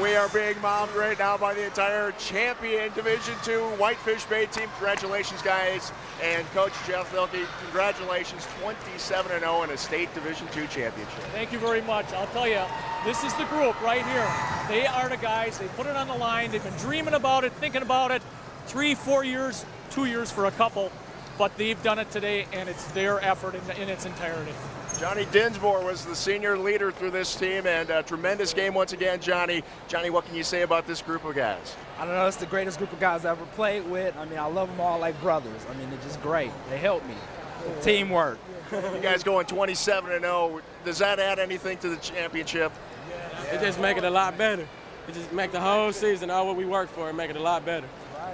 We are being mommed right now by the entire champion Division II Whitefish Bay team. Congratulations, guys. And Coach Jeff Thielke, congratulations, 27-0 in a state Division II championship. Thank you very much. I'll tell you, this is the group right here. They are the guys. They put it on the line. They've been dreaming about it, thinking about it. 3-4 years, 2 years for a couple. But they've done it today, and it's their effort in its entirety. Johnny Dinsmore was the senior leader through this team, and a tremendous game once again, Johnny. Johnny, what can you say about this group of guys? I don't know, it's the greatest group of guys I've ever played with. I mean, I love them all like brothers. I mean, they're just great. They help me. Teamwork. You guys going 27-0. Does that add anything to the championship? It just make it a lot better. It just make the whole season, all what we work for, and make it a lot better.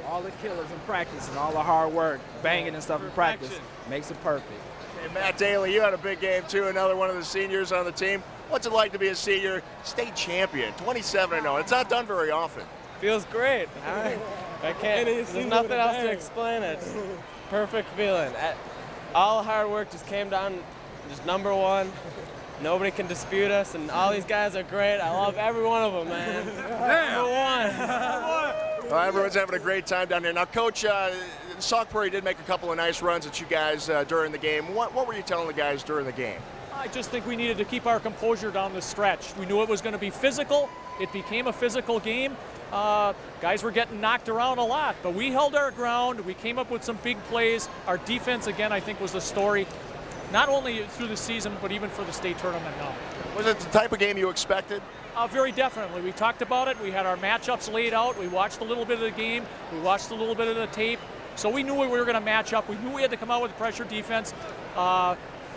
All the killers in practice and all the hard work, banging and stuff in practice, makes it perfect. Hey, Matt Daly, you had a big game too, another one of the seniors on the team. What's it like to be a senior state champion, 27-0? It's not done very often. Feels great. I can't, there's nothing else to explain it. It's perfect feeling. All hard work just came down, just number one. Nobody can dispute us, and all these guys are great. I love every one of them, man. Number one. Well, everyone's having a great time down here. Now, Coach, Sauk Prairie did make a couple of nice runs at you guys during the game. What were you telling the guys during the game? I just think we needed to keep our composure down the stretch. We knew it was going to be physical. It became a physical game. Guys were getting knocked around a lot, but we held our ground. We came up with some big plays. Our defense, again, I think was the story, not only through the season, but even for the state tournament now. Was it the type of game you expected? Very definitely. We talked about it. We had our matchups laid out. We watched a little bit of the game. We watched a little bit of the tape. So we knew we were going to match up. We knew we had to come out with pressure defense.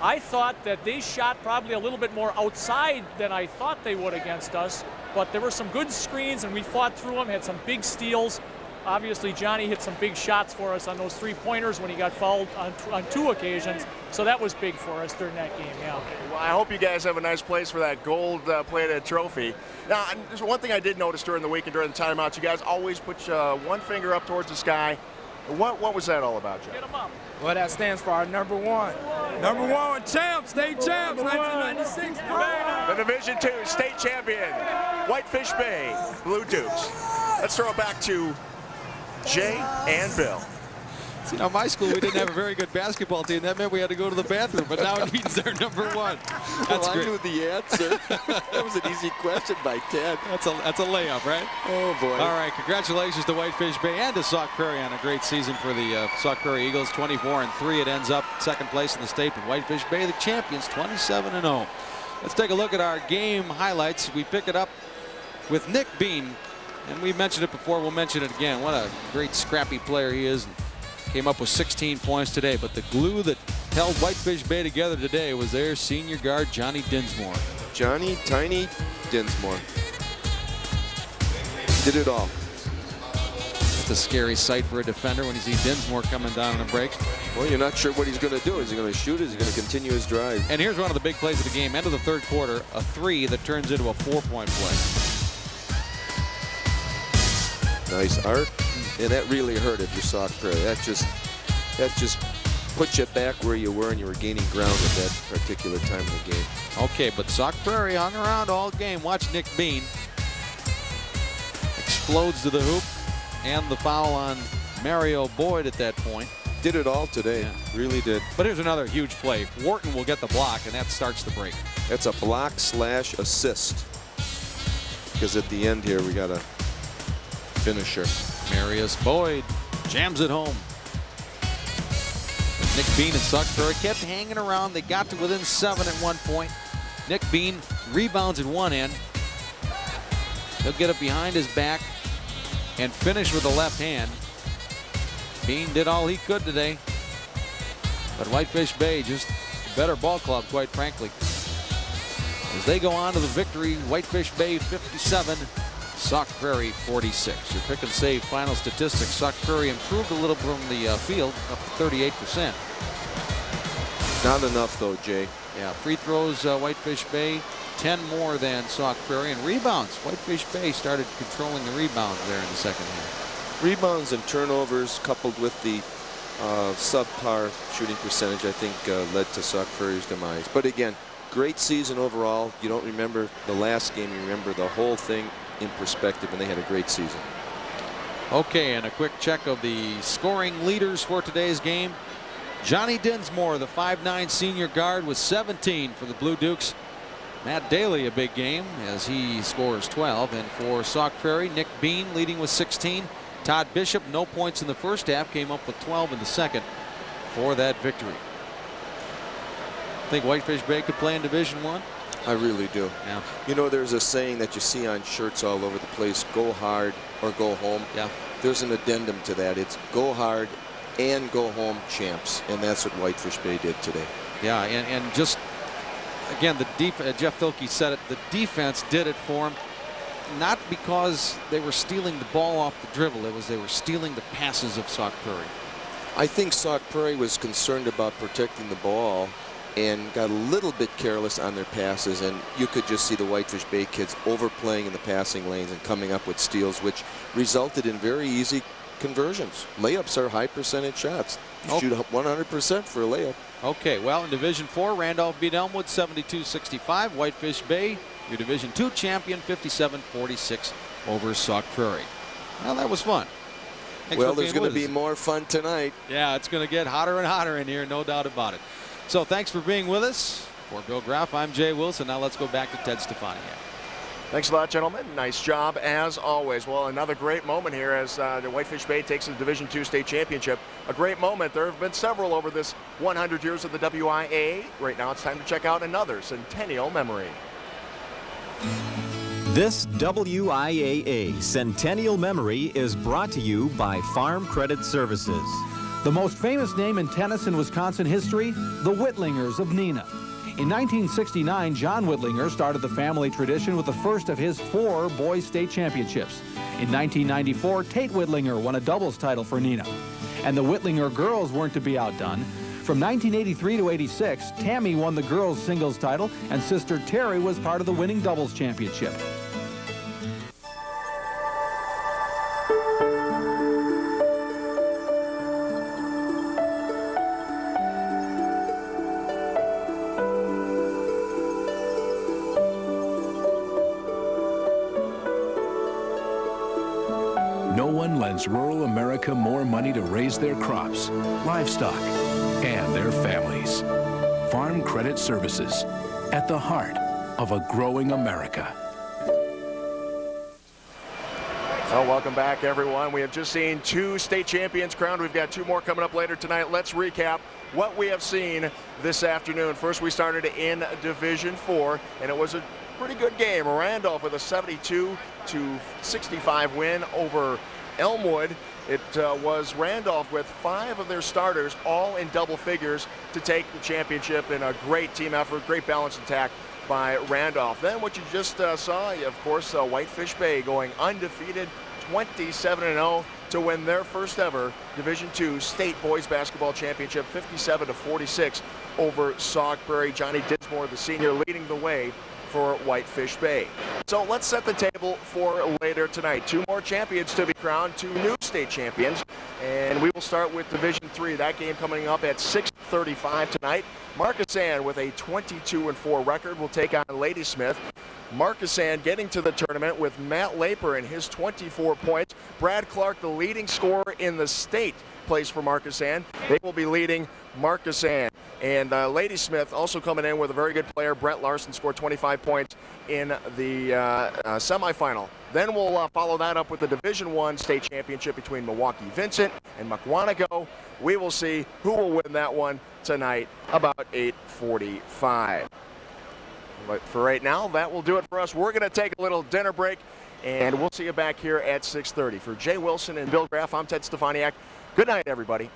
I thought that they shot probably a little bit more outside than I thought they would against us, but there were some good screens and we fought through them, had some big steals. Obviously, Johnny hit some big shots for us on those three-pointers when he got fouled on 2 occasions, so that was big for us during that game, yeah. Well, I hope you guys have a nice place for that gold-plated trophy. Now, there's one thing I did notice during the week and during the timeouts. You guys always put one finger up towards the sky. What was that all about, Joe? Get them up. Well, that stands for our number one. Number one, champs, state champs, 1996. The Division II state champion, Whitefish Bay Blue Dukes. Let's throw it back to Jay and Bill. See, now my school, we didn't have a very good basketball team. That meant we had to go to the bathroom, but now it means they're number one. That's I great. knew the answer. That was an easy question by Ted. That's a layup, right? Oh, boy. All right, congratulations to Whitefish Bay and to Sauk Prairie on a great season for the Sauk Prairie Eagles. 24-3, it ends up second place in the state, but Whitefish Bay, the champions, 27-0. Let's take a look at our game highlights. We pick it up with Nick Bean, and we mentioned it before. We'll mention it again. What a great scrappy player he is. Came up with 16 points today, but the glue that held Whitefish Bay together today was their senior guard, Johnny Dinsmore. Johnny Tiny Dinsmore did it all. It's a scary sight for a defender when you see Dinsmore coming down on a break. Well, you're not sure what he's going to do. Is he going to shoot? Is he going to continue his drive? And here's one of the big plays of the game. End of the third quarter, a 3 that turns into a 4-point play. Nice art. And that really hurt if you're Sauk Prairie. That just put you back where you were, and you were gaining ground at that particular time of the game. Okay, but Sauk Prairie hung around all game. Watch Nick Bean. Explodes to the hoop, and the foul on Mario Boyd at that point. Did it all today. Yeah. Really did. But here's another huge play. Wharton will get the block, and that starts the break. That's a block/assist. Because at the end here, we got a finisher. Marius Boyd jams it home. But Nick Bean and Sauk Prairie kept hanging around. They got to within 7 at one point. Nick Bean rebounds at one end. He'll get it behind his back and finish with the left hand. Bean did all he could today. But Whitefish Bay just a better ball club, quite frankly. As they go on to the victory, Whitefish Bay 57. Sauk Prairie 46. Your pick and save final statistics. Sauk Prairie improved a little from the field, up to 38%. Not enough though, Jay. Yeah, free throws, Whitefish Bay 10 more than Sauk Prairie, and rebounds. Whitefish Bay started controlling the rebounds there in the second half. Rebounds and turnovers coupled with the subpar shooting percentage, I think, led to Sauk Prairie's demise. But again, great season overall. You don't remember the last game, you remember the whole thing in perspective, and they had a great season. Okay, and a quick check of the scoring leaders for today's game. Johnny Dinsmore, the 5'9" senior guard, with 17 for the Blue Dukes. Matt Daly, a big game as he scores 12. And for Sauk Prairie, Nick Bean leading with 16. Todd Bishop, no points in the first half, came up with 12 in the second for that victory. Think Whitefish Bay could play in Division I? I really do. Yeah. You know, there's a saying that you see on shirts all over the place, go hard or go home. Yeah. There's an addendum to that. It's go hard and go home champs. And that's what Whitefish Bay did today. Yeah, and just, again, Jeff Filkey said it, the defense did it for him. Not because they were stealing the ball off the dribble. It was they were stealing the passes of Sauk Prairie. I think Sauk Prairie was concerned about protecting the ball and got a little bit careless on their passes, and you could just see the Whitefish Bay kids overplaying in the passing lanes and coming up with steals, which resulted in very easy conversions. Layups are high percentage shots. Shoot 100% for a layup. Okay, well, in Division 4, Randolph beat Elmwood 72-65. Whitefish Bay, your Division 2 champion, 57-46 over Sauk Prairie. Well, that was fun. Well, there's going to be more fun tonight. Yeah, it's going to get hotter and hotter in here, no doubt about it. So thanks for being with us. For Bill Graff, I'm Jay Wilson. Now let's go back to Ted Stefaniak. Thanks a lot, gentlemen. Nice job as always. Well, another great moment here as the Whitefish Bay takes the Division II state championship. A great moment. There have been several over this 100 years of the WIAA. Right now it's time to check out another centennial memory. This WIAA Centennial Memory is brought to you by Farm Credit Services. The most famous name in tennis in Wisconsin history, the Whittlingers of Neenah. In 1969, John Whittlinger started the family tradition with the first of his 4 boys state championships. In 1994, Tate Whittlinger won a doubles title for Neenah. And the Whittlinger girls weren't to be outdone. From 1983 to 86, Tammy won the girls singles title, and sister Terry was part of the winning doubles championship. No one lends rural America more money to raise their crops, livestock, and their families. Farm Credit Services, at the heart of a growing America. Well, welcome back, everyone. We have just seen 2 state champions crowned. We've got 2 more coming up later tonight. Let's recap what we have seen this afternoon. First, we started in Division 4, and it was a pretty good game. Randolph with a 72-65 win over Elmwood. It was Randolph with 5 of their starters all in double figures to take the championship in a great team effort, great balanced attack by Randolph. Then what you just saw, of course, Whitefish Bay going undefeated 27-0 to win their first ever Division II State Boys Basketball Championship, 57-46 over Sauk Prairie. Johnny Dinsmore, the senior, leading the way for Whitefish Bay. So let's set the table for later tonight. 2 more champions to be crowned, 2 new state champions, and we will start with Division 3. That game coming up at 6:35 tonight. Markesan with a 22-4 record will take on Ladysmith. Markesan getting to the tournament with Matt Laper and his 24 points. Brad Clark, the leading scorer in the state, plays for Markesan. They will be leading Markesan. And Ladysmith also coming in with a very good player. Brett Larson scored 25 points in the semifinal. Then we'll follow that up with the Division I state championship between Milwaukee Vincent and Mukwonago. We will see who will win that one tonight about 8:45. But for right now, that will do it for us. We're going to take a little dinner break, and we'll see you back here at 6:30. For Jay Wilson and Bill Graff, I'm Ted Stefaniak. Good night, everybody.